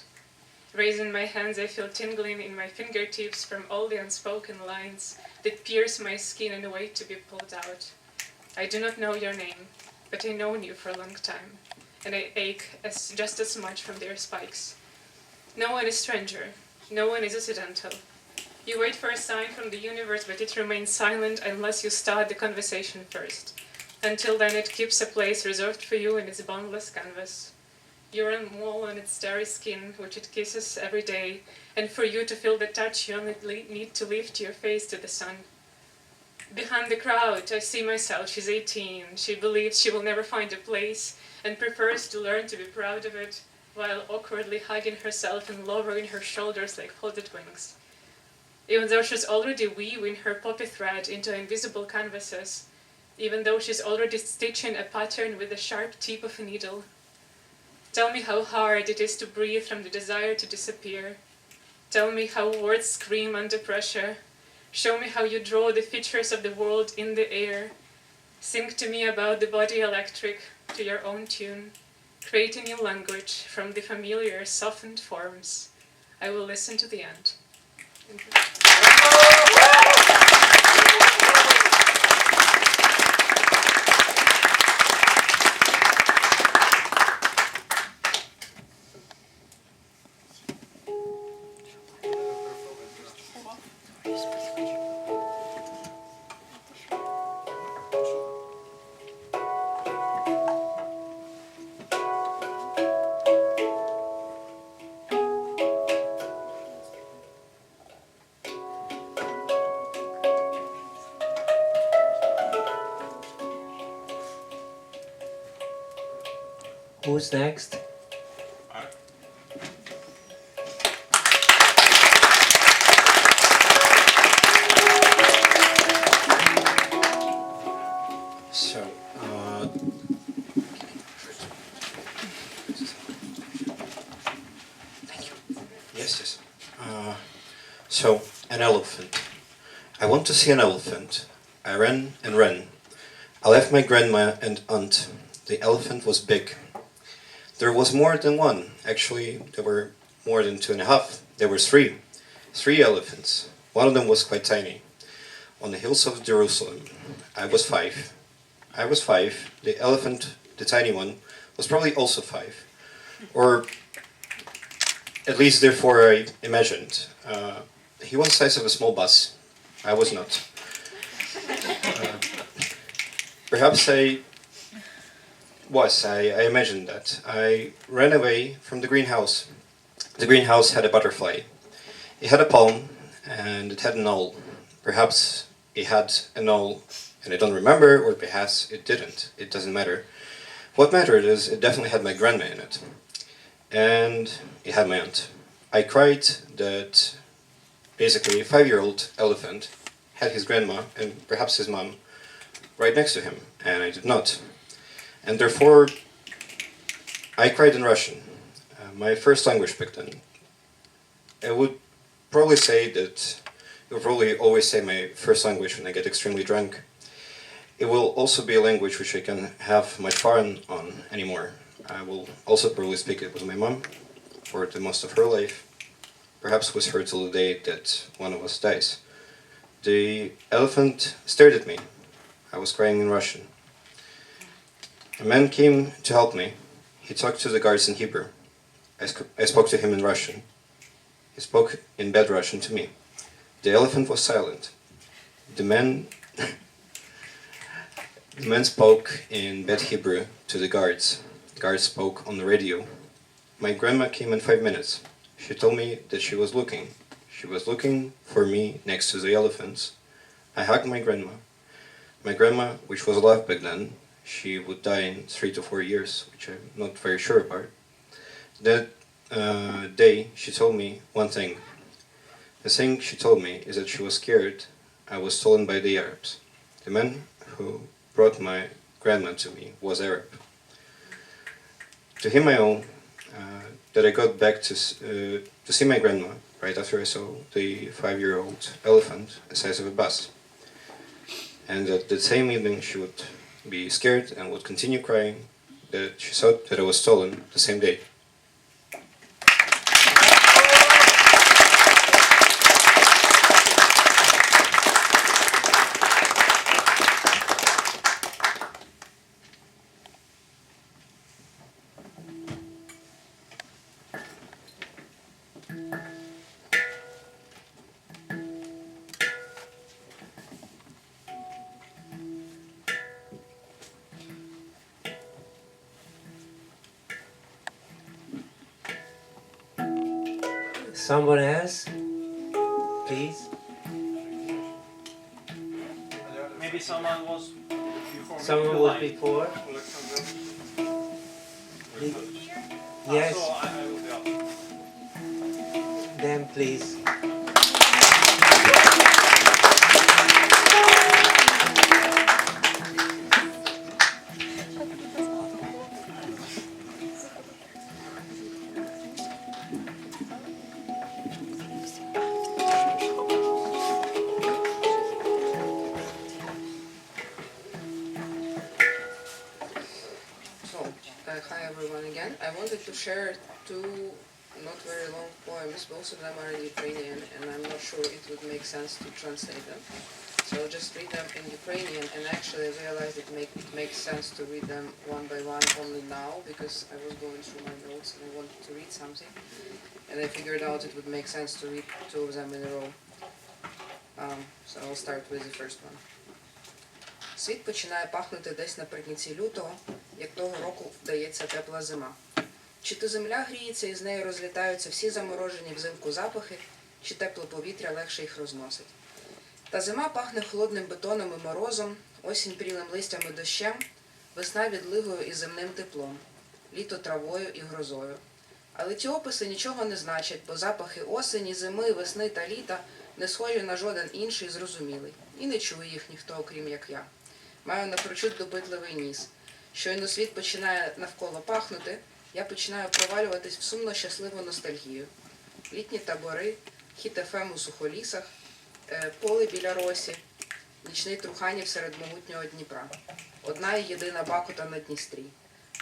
Raising my hands, I feel tingling in my fingertips from all the unspoken lines that pierce my skin and wait to be pulled out. I do not know your name, but I known you for a long time, and I ache just as much from their spikes. No one is stranger, no one is accidental. You wait for a sign from the universe, but it remains silent unless you start the conversation first. Until then, it keeps a place reserved for you in its boundless canvas. You're a mole on its starry skin, which it kisses every day, and for you to feel the touch, you only need to lift your face to the sun. Behind the crowd, I see myself. She's 18. She believes she will never find a place and prefers to learn to be proud of it while awkwardly hugging herself and lowering her shoulders like folded wings. Even though she's already weaving her poppy thread into invisible canvases, even though she's already stitching a pattern with the sharp tip of a needle. Tell me how hard it is to breathe from the desire to disappear. Tell me how words scream under pressure. Show me how you draw the features of the world in the air. Sing to me about the body electric to your own tune. Create a new language from the familiar softened forms. I will listen to the end. Thank you. Who's next? So, thank you. Yes. So, an elephant. I want to see an elephant. I ran and ran. I left my grandma and aunt. The elephant was big. There was more than one. Actually, there were more than 2.5. There were three. 3 elephants. One of them was quite tiny. On the hills of Jerusalem. I was 5. The elephant, the tiny one, was probably also 5. Or at least therefore I imagined. He was the size of a small bus. I was not. Perhaps I imagined that. I ran away from the greenhouse. The greenhouse had a butterfly. It had a palm, and it had an owl. Perhaps it had an owl, and I don't remember, or perhaps it didn't. It doesn't matter. What mattered is it definitely had my grandma in it. And it had my aunt. I cried that basically a 5-year-old elephant had his grandma, and perhaps his mom, right next to him, and I did not. And therefore, I cried in Russian, my first language back then. I would probably say that, I will probably always say my first language when I get extremely drunk. It will also be a language which I can have my fun on anymore. I will also probably speak it with my mom for the most of her life, perhaps with her till the day that one of us dies. The elephant stared at me. I was crying in Russian. A man came to help me. He talked to the guards in Hebrew. I spoke to him in Russian. He spoke in bad Russian to me. The elephant was silent. The man spoke in bad Hebrew to the guards. The guards spoke on the radio. My grandma came in 5 minutes. She told me that she was looking. She was looking for me next to the elephants. I hugged my grandma. My grandma, which was alive back then, she would die in 3 to 4 years, which I'm not very sure about. That day, she told me one thing. The thing she told me is that she was scared I was stolen by the Arabs. The man who brought my grandma to me was Arab. To him I owe that I got back to see my grandma right after I saw the 5-year-old elephant the size of a bus. And that the same evening she would be scared and would continue crying, that she thought that I was stolen the same day. Someone else? Please? Are there Maybe someone was before. Someone was before? Yes. So I will be up. Then please. Hi everyone again. I wanted to share two not very long poems. Both of them are in Ukrainian and I'm not sure it would make sense to translate them. So I'll just read them in Ukrainian and actually I realized it makes sense to read them one by one only now because I was going through my notes and I wanted to read something. And I figured out it would make sense to read two of them in a row. So I'll start with the first one. Світ починає пахнути десь наприкінці лютого, як того року вдається тепла зима. Чи то земля гріється і з нею розлітаються всі заморожені взимку запахи, чи тепле повітря легше їх розносить. Та зима пахне холодним бетоном і морозом, осінь прілим листям і дощем, весна відлигою і земним теплом, літо травою і грозою. Але ті описи нічого не значать, бо запахи осені, зими, весни та літа не схожі на жоден інший зрозумілий. І не чує їх ніхто, окрім як я. Маю напрочуд допитливий ніс. Щойно світ починає навколо пахнути, я починаю провалюватись в сумно-щасливу ностальгію. Літні табори, хіт ФМ у сухолісах, поле біля росі, нічний Труханів серед могутнього Дніпра. Одна і єдина Бакута на Дністрі.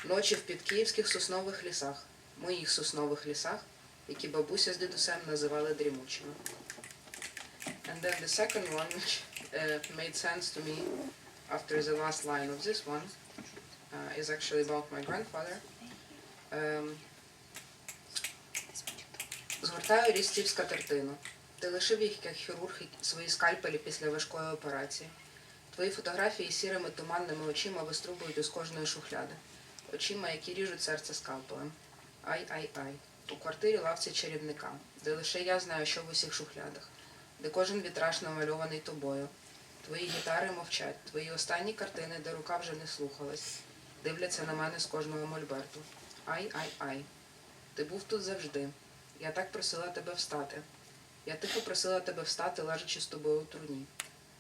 Ночі в підкиївських соснових лісах, моїх соснових лісах, які бабуся з дідусем називали дрімучими. And then the second one, which made sense to me after the last line of this one, is actually about my grandfather. Згортаю різців скатертину. Ти лишив їх, як хірург, свої скальпелі після важкої операції. Твої фотографії сірими туманними очима виструбують із кожної шухляди. Очима, які ріжуть серце скалпелем. Ай-ай-ай. У квартирі лавці чарівника, де лише я знаю, що в усіх шухлядах. Де кожен вітраж намальований тобою. Твої гітари мовчать, твої останні картини, де рука вже не слухалась, дивляться на мене з кожного мольберту. Ай-ай-ай. Ти був тут завжди. Я так просила тебе встати. Я тихо просила тебе встати, лежачи з тобою у труні,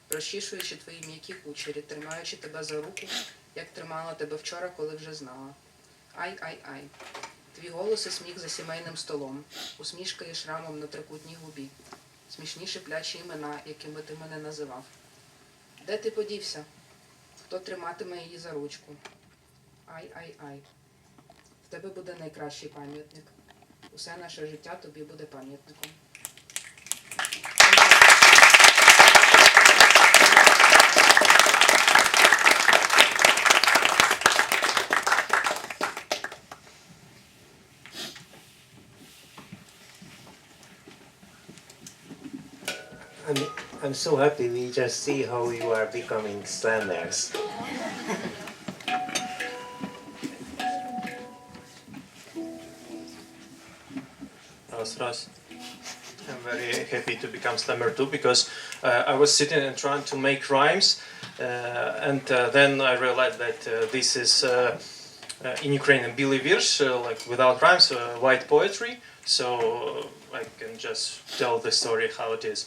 розчішуючи твої м'які кучері, тримаючи тебе за руку, як тримала тебе вчора, коли вже знала. Ай-ай-ай. Твій голос і сміх за сімейним столом, усмішка і шрамом на трикутній губі, смішні шиплячі імена, якими ти мене називав. Де ти подівся? Хто триматиме її за ручку? Ай-ай-ай. В тебе буде найкращий пам'ятник. Усе наше життя тобі буде пам'ятником. I'm so happy we just see how you are becoming slammers. I'm very happy to become slammer too because I was sitting and trying to make rhymes and then I realized that this is in Ukrainian Billy Virsh, like without rhymes, white poetry, so I can just tell the story how it is.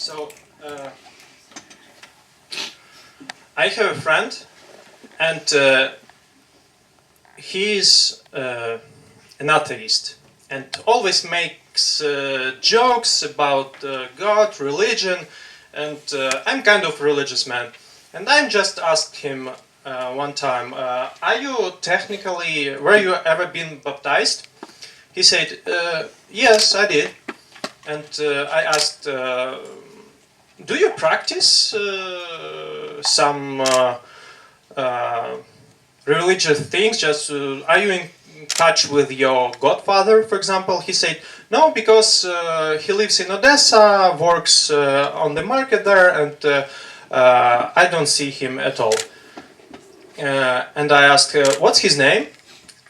So, I have a friend, and he is an atheist, and always makes jokes about God, religion, and I'm kind of a religious man. And I just asked him one time, were you ever been baptized? He said, yes, I did. And I asked, do you practice some religious things? Are you in touch with your godfather, for example? He said, no, because he lives in Odessa, works on the market there, and I don't see him at all. And I asked, what's his name?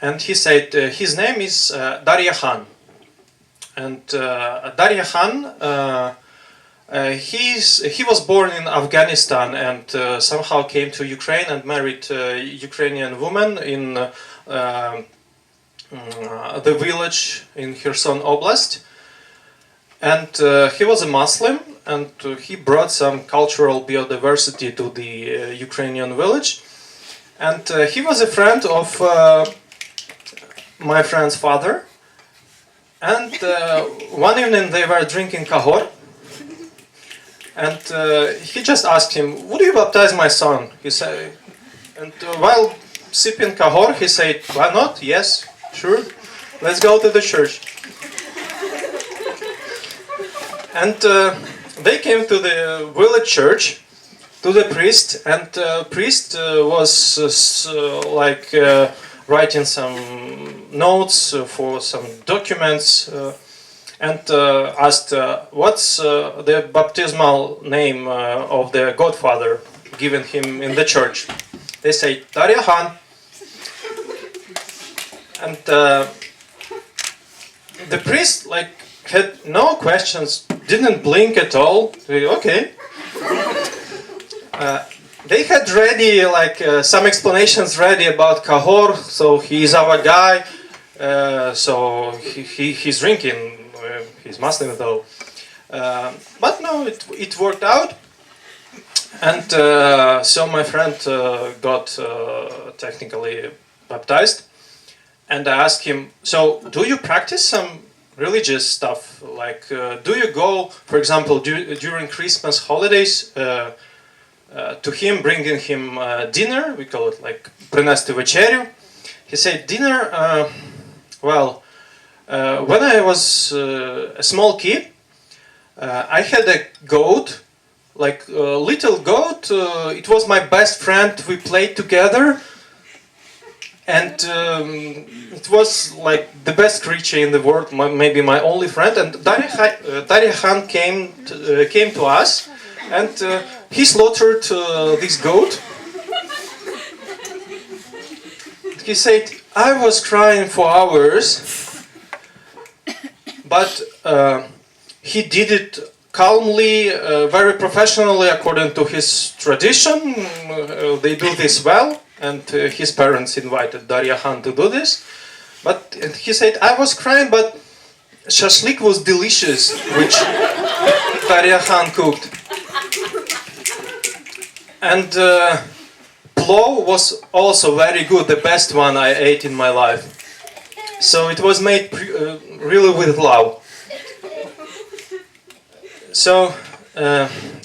and he said his name is Darya Khan. And Darya Khan, he was born in Afghanistan and somehow came to Ukraine and married a Ukrainian woman in the village in Kherson Oblast. And he was a Muslim, and he brought some cultural biodiversity to the Ukrainian village. And he was a friend of my friend's father. And one evening they were drinking kahor. And he just asked him, "Would you baptize my son?" He said, and while sipping kahor, he said, "Why not? Yes, sure. Let's go to the church." And they came to the village church, to the priest, and the priest was writing some notes for some documents and asked, "What's the baptismal name of the godfather given him in the church?" They say, "Darya Khan." And the priest had no questions, didn't blink at all. Okay. They had ready some explanations ready about kahor, so he's our guy, so he's drinking, he's Muslim though. But no, it worked out, and so my friend got technically baptized, and I asked him, "So do you practice some religious stuff? Do you go, for example, during Christmas holidays to him, bringing him dinner?" We call it принести вечерю. He said, "Dinner, when I was a small kid, I had a goat, a little goat. It was my best friend. We played together. And it was the best creature in the world, maybe my only friend. And Darya Khan came to us, and he slaughtered this goat. He said, "I was crying for hours, but he did it calmly, very professionally, according to his tradition. They do this well." And his parents invited Darya Khan to do this. But he said, "I was crying, but shashlik was delicious, which Darya Khan cooked. And plov was also very good, the best one I ate in my life. So it was made really with love." So,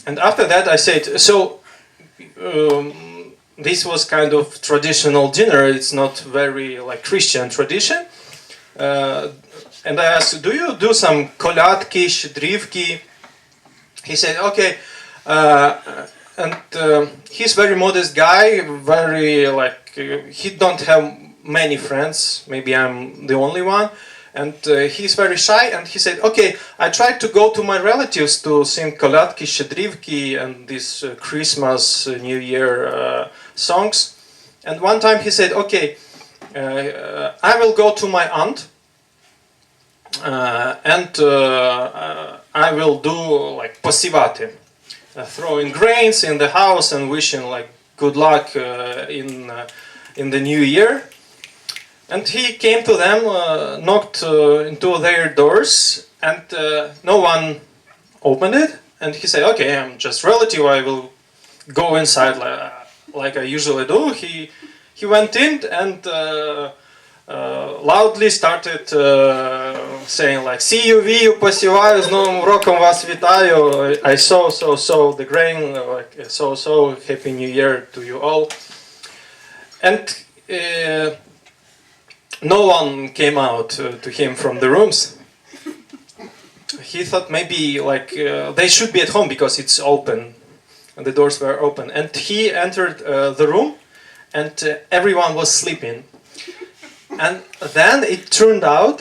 and after that I said, "So, this was kind of traditional dinner, it's not very Christian tradition." And I asked, "Do you do some kolядки, щедрівки?" He said, "Okay." And he's very modest guy, very he don't have many friends, maybe I'm the only one. And he's very shy, and he said, "Okay, I tried to go to my relatives to sing kolядки, щедрівки and these Christmas, New Year songs. And one time he said, "Okay, I will go to my aunt and I will do посівати, throwing grains in the house and wishing good luck in the new year." And he came to them, knocked into their doors, and no one opened it. And he said, "Okay, I'm just relative, I will go inside like I usually do." He went in and loudly started saying "Сію, вію, посіваю, з Новим роком вас вітаю. I sow the grain, so, Happy New Year to you all." And no one came out to him from the rooms. He thought maybe they should be at home because it's open, and the doors were open. And he entered the room, and everyone was sleeping. And then it turned out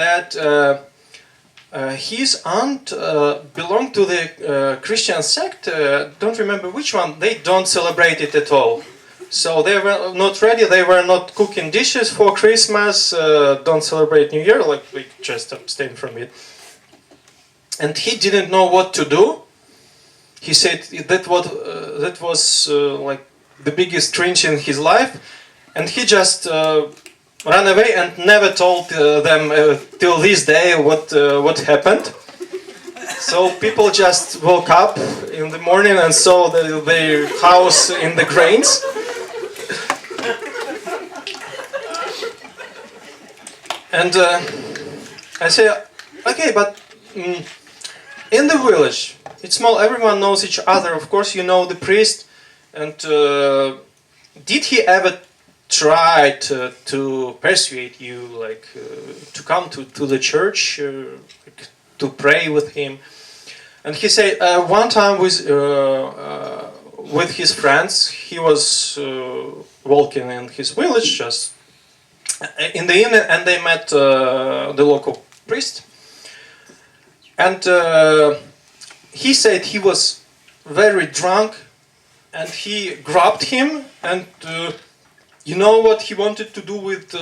that his aunt belonged to the Christian sect. Don't remember which one. They don't celebrate it at all. So they were not ready, they were not cooking dishes for Christmas, don't celebrate New Year, like we just abstain from it. And he didn't know what to do. He said that was like the biggest cringe in his life, and he just ran away and never told them till this day what happened. So people just woke up in the morning and saw their house in the grains. And I say, okay, but in the village, it's small, everyone knows each other. Of course, you know the priest. And did he ever try to persuade you, like, to come to the church, to pray with him? And he said, one time with his friends, he was walking in his village, just in the inn, and they met the local priest. And he said he was very drunk, and he grabbed him, and you know what he wanted to do with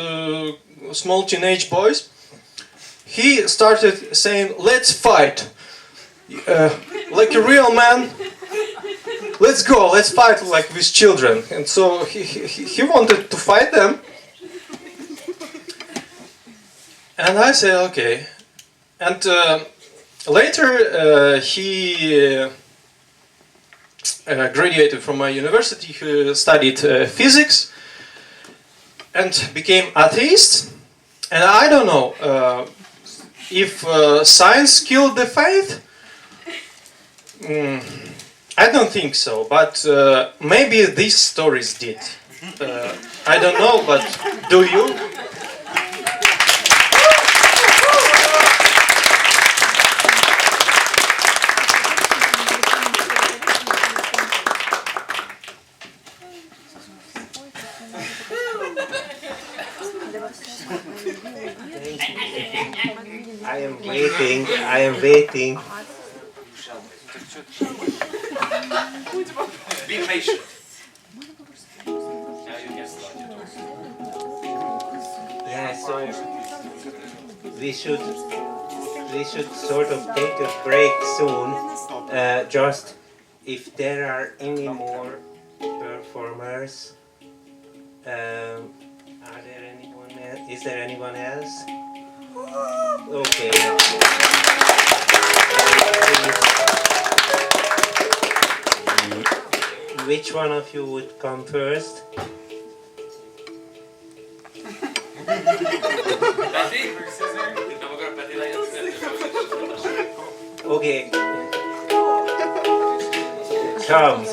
small teenage boys? He started saying, let's fight. Like a real man, let's go, let's fight like with children. And so he wanted to fight them. And I said, okay. And later he graduated from my university. He studied physics and became atheist. And I don't know if science killed the faith. I don't think so, but maybe these stories did. I don't know, but do you? I am waiting. Be patient. Yeah, so we should sort of take a break soon. Just if there are any more performers, are there anyone else? Is there anyone else? Okay. Which one of you would come first? Okay. Come.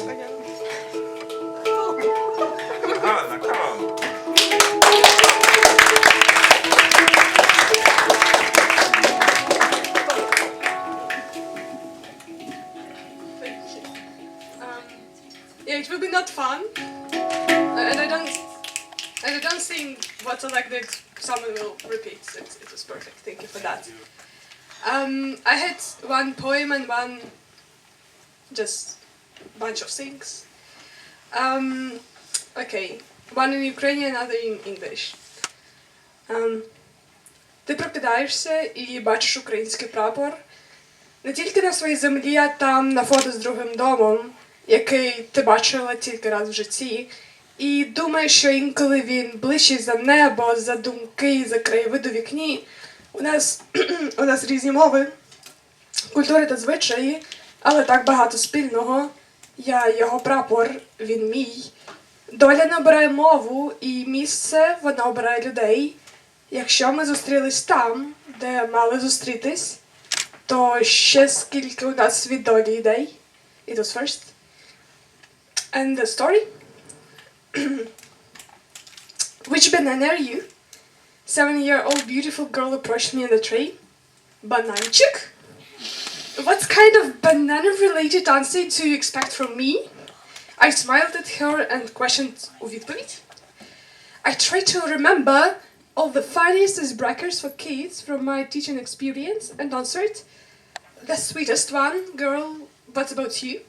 Yeah, it will be not fun, and I don't think what selected someone will repeat. It was perfect. Thank you for that. I had one poem and one just bunch of things. Okay, one in Ukrainian, another in English. Ти прокидаєшся і бачиш український прапор не тільки на своїй землі, а там на фото з другим домом, який ти бачила тільки раз в житті, і думаєш, що інколи він ближчий за небо, за думки, за краєвид у вікні. У нас різні мови, культури та звичаї, але так багато спільного. Я його прапор, він мій. Доля не обирає мову і місце, вона обирає людей. Якщо ми зустрілись там, де мали зустрітись, то ще скільки у нас від долі ідей. It was first. And the story? Which banana are you? 7-year-old beautiful girl approached me in the train. Bananchik? What kind of banana-related answer do you expect from me? I smiled at her and questioned у відповідь. I tried to remember all the funniest icebreakers for kids from my teaching experience and answered, the sweetest one, girl, what about you?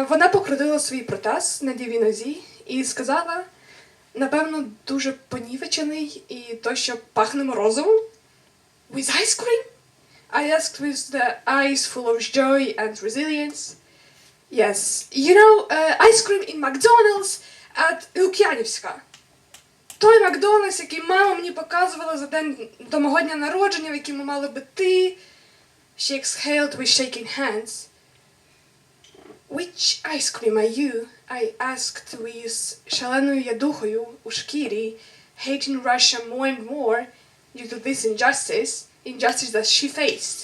Вона покрутила свій протез на лівій нозі і сказала, напевно, дуже понівечений і той, що пахне морозивом. With ice cream? I asked with the eyes full of joy and resilience. Yes, you know, ice cream in McDonald's at Лук'янівська. Той Макдональдс, який мама мені показувала за день до мого дня народження, в який ми мали би ти. She exhaled with shaking hands. Which ice cream are you? I asked with шаленою ядухою у шкірі, hating Russia more and more due to this injustice that she faced.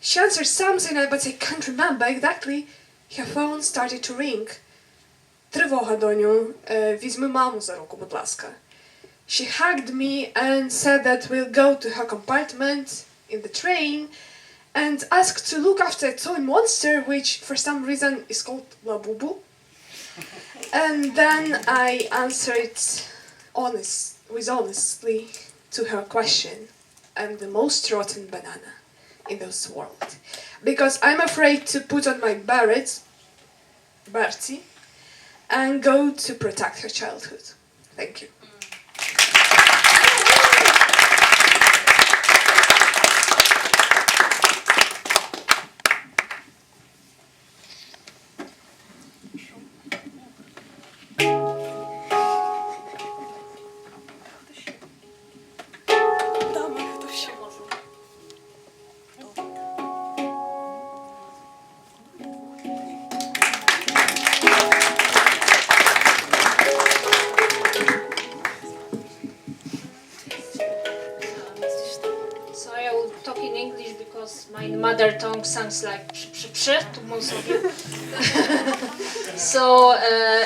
She answered something, but I can't remember exactly. Her phone started to ring. Тривога, доню. Візьми маму за руку, будь ласка. She hugged me and said that we'll go to her compartment in the train and asked to look after a toy monster, which for some reason is called Labubu. And then I answered honestly to her question. I'm the most rotten banana in this world. Because I'm afraid to put on my Bertie, and go to protect her childhood. Thank you. My mother tongue sounds like to most of you. So,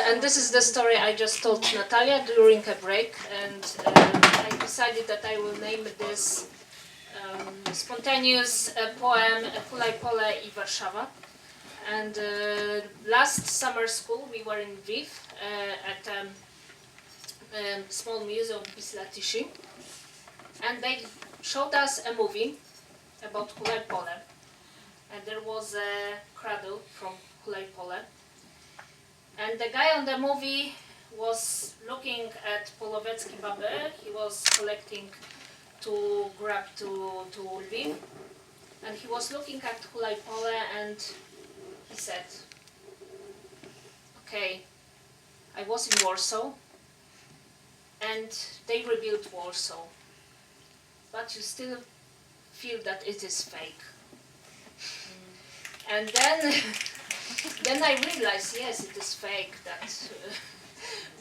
and this is the story I just told Natalia during a break, and I decided that I will name this spontaneous poem Hulaj Pole i Warszawa. And last summer school we were in Lviv at a small museum Wisla Tiszy, and they showed us a movie about Hulaj Pole, and there was a cradle from Hulaj Pole, and the guy on the movie was looking at Polowecki Baby. He was collecting to grab to Lviv, and he was looking at Hulaj Pole, and he said, okay, I was in Warsaw, and they rebuilt Warsaw, but you still feel that it is fake. And then I realized, yes, it is fake, that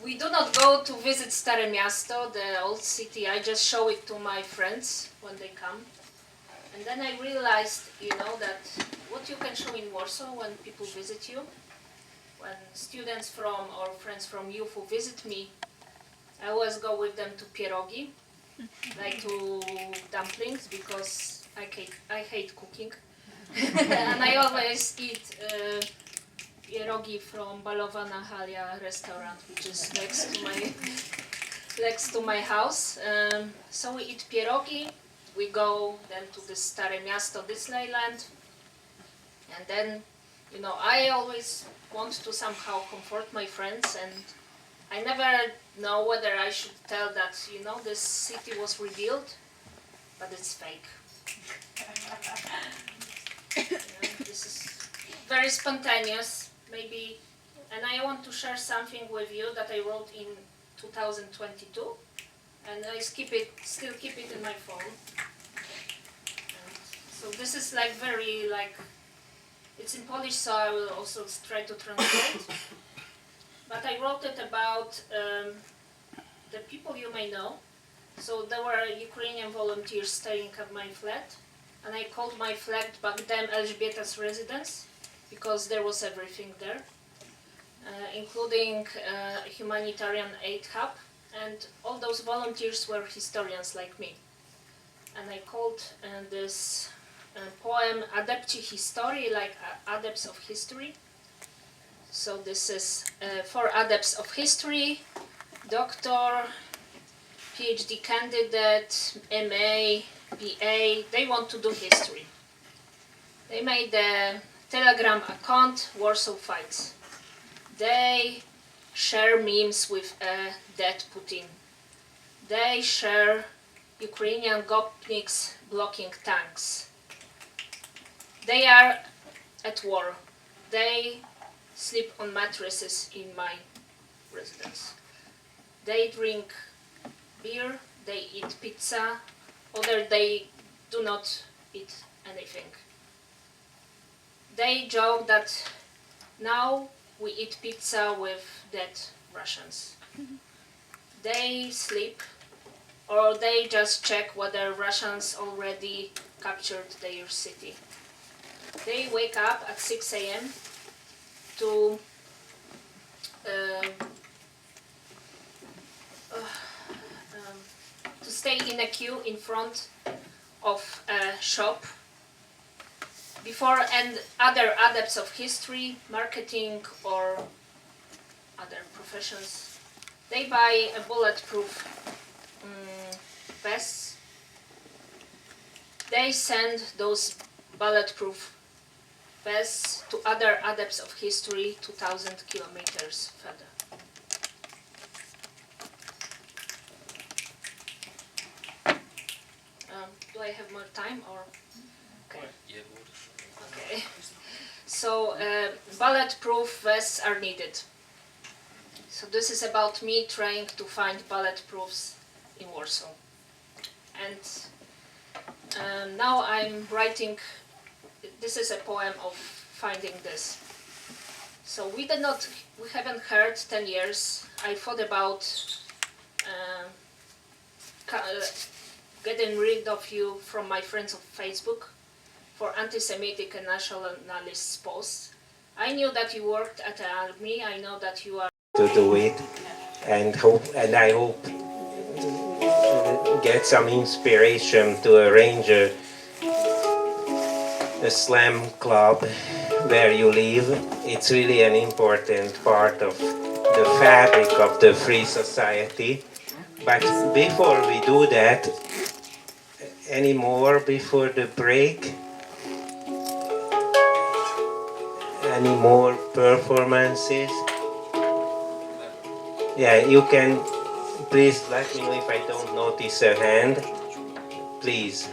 we do not go to visit Stare Miasto, the old city. I just show it to my friends when they come. And then I realized, that what you can show in Warsaw when people visit you, when students from or friends from UFU visit me, I always go with them to pierogi, like to dumplings, because I hate cooking. And I always eat pierogi from Balowa Nahalia restaurant, which is next to my house. So we eat pierogi, we go then to the Stare Miasto Disneyland, and then, I always want to somehow comfort my friends, and I never know whether I should tell that, this city was rebuilt, but it's fake. This is very spontaneous, maybe, and I want to share something with you that I wrote in 2022, and I still keep it in my phone. And so this is it's in Polish, so I will also try to translate. But I wrote it about the people you may know. So there were Ukrainian volunteers staying at my flat, and I called my flat back then Elżbieta's residence, because there was everything there, including a humanitarian aid hub, and all those volunteers were historians like me. And I called this poem Adepci Historii, like adepts of history. So this is for adepts of history, doctor, PhD candidate, MA, BA, they want to do history. They made a Telegram account, Warsaw Fights. They share memes with a dead Putin. They share Ukrainian gopniks blocking tanks. They are at war. They sleep on mattresses in my residence. They drink beer, they eat pizza, or they do not eat anything. They joke that now we eat pizza with dead Russians. They sleep, or they just check whether Russians already captured their city. They wake up at 6 a.m. to stay in a queue in front of a shop before, and other adepts of history, marketing, or other professions, they buy a bulletproof vests. They send those bulletproof vests to other adepts of history 2,000 kilometers further. Do I have more time or? Okay. Okay. So bulletproof vests are needed. So this is about me trying to find bulletproofs in Warsaw. And now I'm writing, this is a poem of finding this. So we haven't heard 10 years. I thought about getting rid of you from my friends on Facebook for anti-Semitic and nationalist posts. I knew that you worked at the army. I know that you are to do it, and I hope get some inspiration to arrange a slam club where you live. It's really an important part of the fabric of the free society. But before we do that, any more before the break? Any more performances? Yeah, you can, please let me know if I don't notice a hand. Please.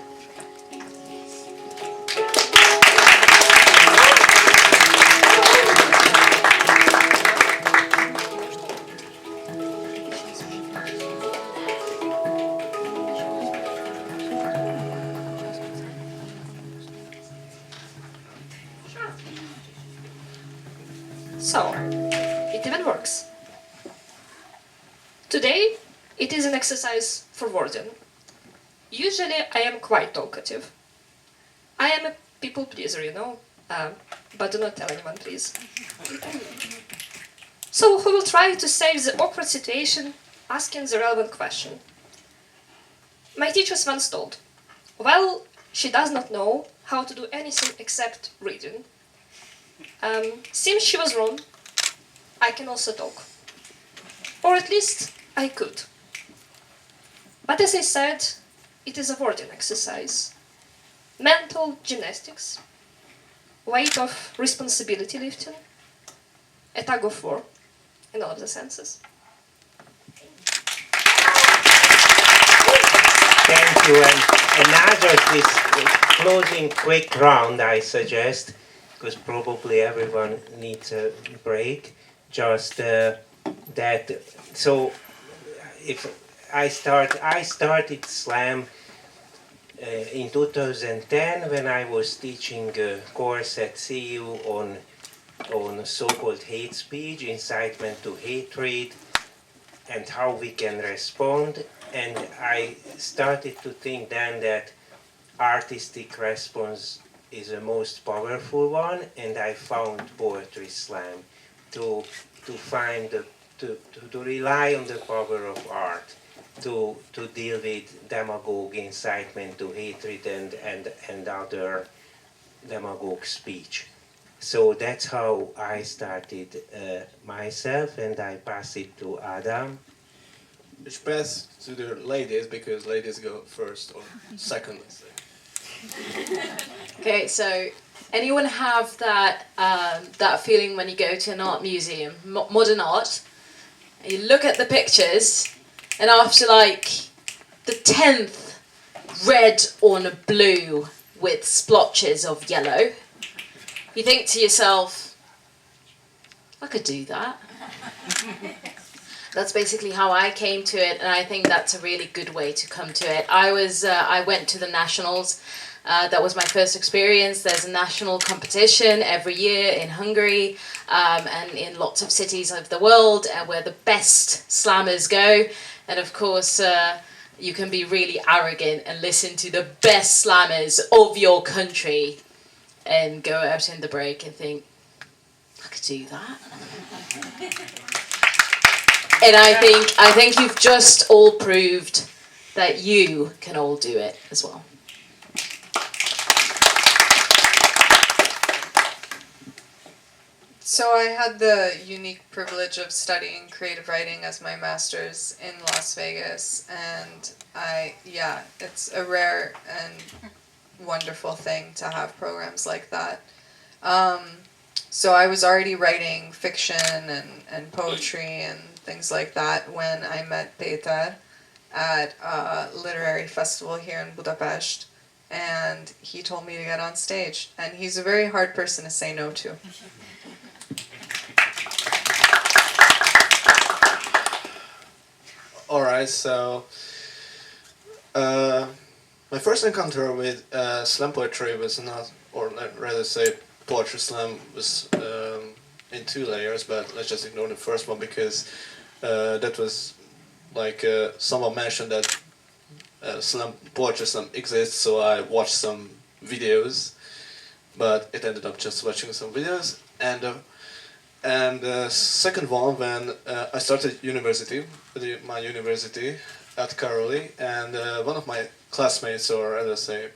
So, it even works. Today, it is an exercise for wording. Usually, I am quite talkative. I am a people pleaser, but do not tell anyone, please. So, we will try to save the awkward situation asking the relevant question. My teacher once told, well, she does not know how to do anything except reading. Since she was wrong, I can also talk. Or at least I could. But as I said, it is a wording exercise. Mental gymnastics, weight of responsibility lifting, a tug of war in all of the senses. Thank you. And now just this closing quick round, I suggest, because probably everyone needs a break. Just that. So, if I started slam in 2010 when I was teaching a course at CU on so-called hate speech, incitement to hatred, and how we can respond. And I started to think then that artistic response is the most powerful one, and I found poetry slam to rely on the power of art to deal with demagogue incitement to hatred and other demagogue speech. So that's how I started myself, and I pass it to Adam. Which pass to the ladies, because ladies go first or second. Okay, so anyone have that that feeling when you go to an art museum, modern art, And you look at the pictures, and after like the 10th red on blue with splotches of yellow, you think to yourself, I could do that. That's basically how I came to it, and I think that's a really good way to come to it. I went to the nationals. That was my first experience. There's a national competition every year in Hungary and in lots of cities of the world where the best slammers go. And of course, you can be really arrogant and listen to the best slammers of your country and go out in the break and think, I could do that. And I think you've just all proved that you can all do it as well. So I had the unique privilege of studying creative writing as my master's in Las Vegas, and it's a rare and wonderful thing to have programs like that. So I was already writing fiction and poetry and things like that when I met Peter at a literary festival here in Budapest, and he told me to get on stage, and he's a very hard person to say no to. Alright, so my first encounter with slam poetry was not, or rather say poetry slam was in two layers, but let's just ignore the first one because that was like someone mentioned that poetry slam exists, so I watched some videos, but it ended up just watching some videos, and the second one when I started university, my university at Karoli, and one of my classmates, or rather say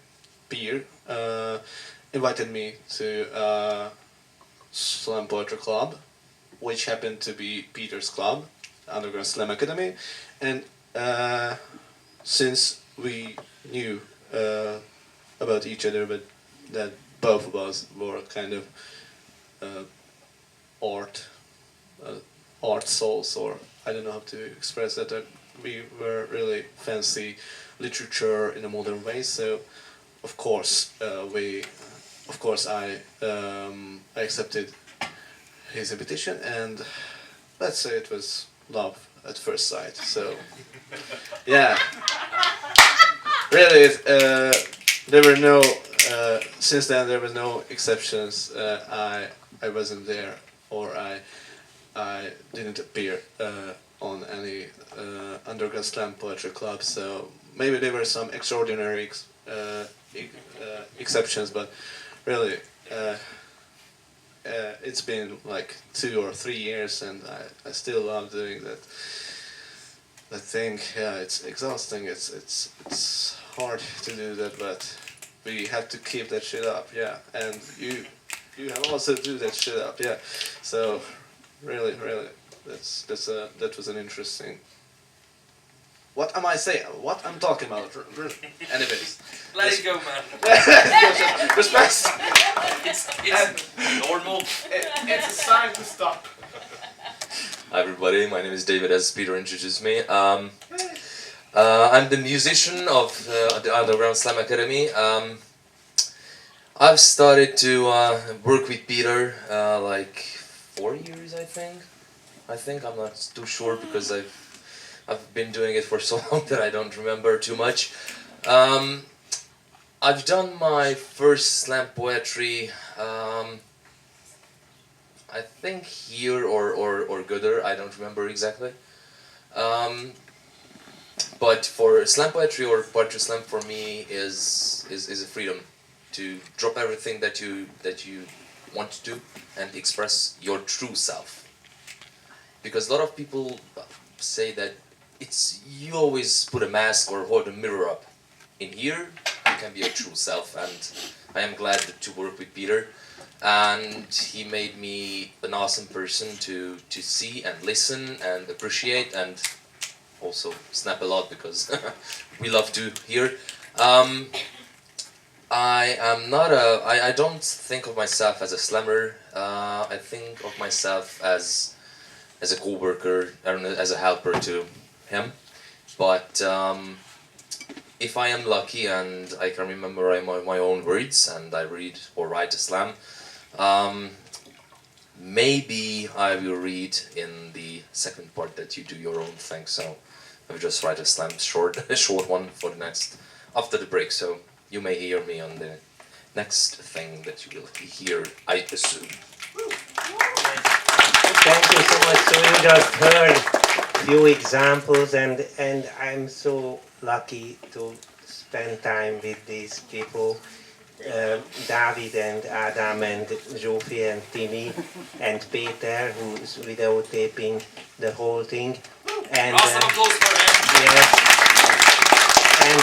peer, invited me to slam poetry club, which happened to be Peter's club, Underground Slam Academy, and since we knew about each other, but that both of us were kind of art souls, or I don't know how to express that, we were really fancy literature in a modern way, so of course I accepted his invitation, and let's say it was love at first sight. So yeah, really there were no since then there were no exceptions. I wasn't there, or I didn't appear on any underground slam poetry club, so maybe there were some extraordinary exceptions, but really it's been like 2 or 3 years, and I still love doing that thing. Yeah, it's exhausting, it's hard to do that, but we have to keep that shit up, yeah, and you also do that shit up, yeah, so really that was an interesting. What am I saying? What I'm talking about? Anyways. Let it go, man. Respect. It's normal. It's a sign to stop. Hi everybody, my name is David, as Peter introduced me. I'm the musician of the Underground Slam Academy. I've started to work with Peter like 4 years, I think. I'm not too sure because I've been doing it for so long that I don't remember too much. I've done my first slam poetry, I think here or Goodr, I don't remember exactly. But for slam poetry or poetry slam, for me is a freedom to drop everything that you want to do and express your true self. Because a lot of people say that you always put a mask or hold a mirror up. In here, you can be your true self, and I am glad to work with Peter. And he made me an awesome person to see and listen and appreciate, and also snap a lot because we love to hear. I don't think of myself as a slammer. I think of myself as as a co-worker, I don't know, as a helper to him. But if I am lucky and I can remember my own words and I read or write a slam, maybe I will read in the second part that you do your own thing. So I will just write a slam a short one for the next after the break. So you may hear me on the next thing that you will hear, I assume. Thank you so much. So you just heard a few examples, and I'm so lucky to spend time with these people, David and Adam and Zsófi and Timmy and Peter, who's videotaping the whole thing. And yes, and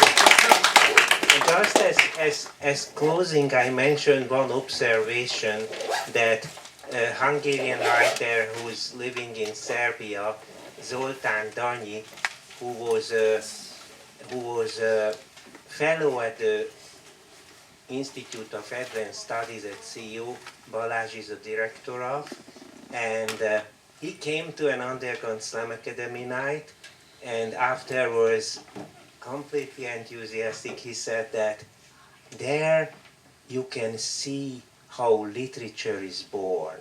just as closing, I mentioned one observation that a Hungarian writer who's living in Serbia, Zoltán Danyi, who was a fellow at the Institute of Advanced Studies at CU, Balázs is a director of, and he came to an underground slam academy night, and afterwards, completely enthusiastic, he said that there you can see how literature is born.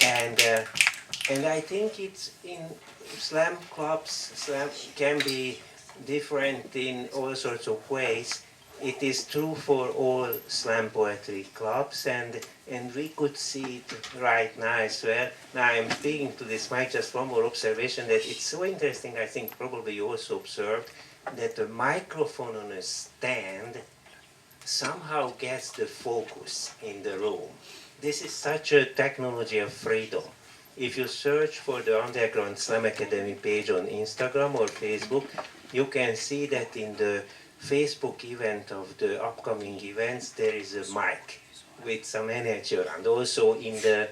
And I think it's in slam clubs, slam can be different in all sorts of ways. It is true for all slam poetry clubs, and we could see it right now as well. Now I'm speaking to this mic, just one more observation, that it's so interesting, I think probably you also observed, that the microphone on a stand somehow gets the focus in the room. This is such a technology of freedom. If you search for the Underground Slam Academy page on Instagram or Facebook, you can see that in the Facebook event of the upcoming events, there is a mic with some miniature, and also in the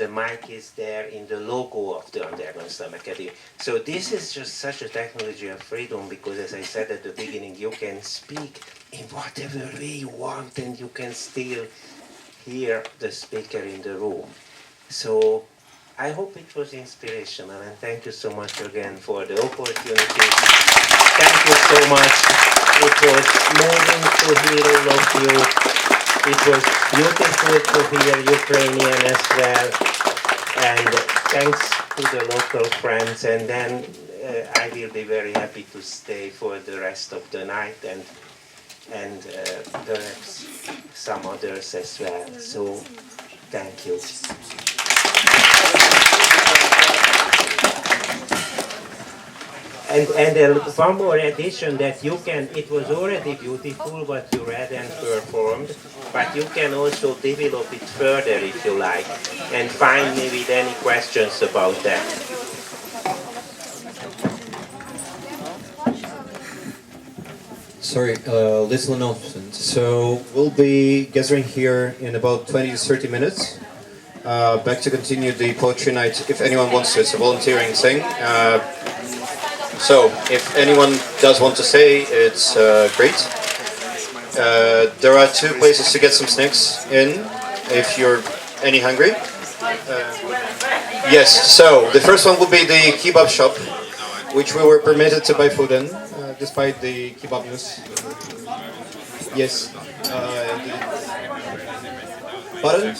mic is there in the logo of the Underground Slam Academy. So this is just such a technology of freedom, because as I said at the beginning, you can speak in whatever way you want, and you can still hear the speaker in the room. So I hope it was inspirational, and thank you so much again for the opportunity. Thank you so much. It was moving to hear all of you. It was beautiful to hear Ukrainian as well. And thanks to the local friends. And then I will be very happy to stay for the rest of the night, and perhaps some others as well. So thank you. And one more addition, that you can, it was already beautiful what you read and performed, but you can also develop it further if you like, and find me with any questions about that. Sorry, little announcement. So we'll be gathering here in about 20 to 30 minutes. Back to continue the poetry night if anyone wants to. It's a volunteering thing. So if anyone does want to say, it's great. There are two places to get some snacks in if you're any hungry. Yes, so the first one would be the kebab shop, which we were permitted to buy food in, despite the kebab news. Yes. Pardon?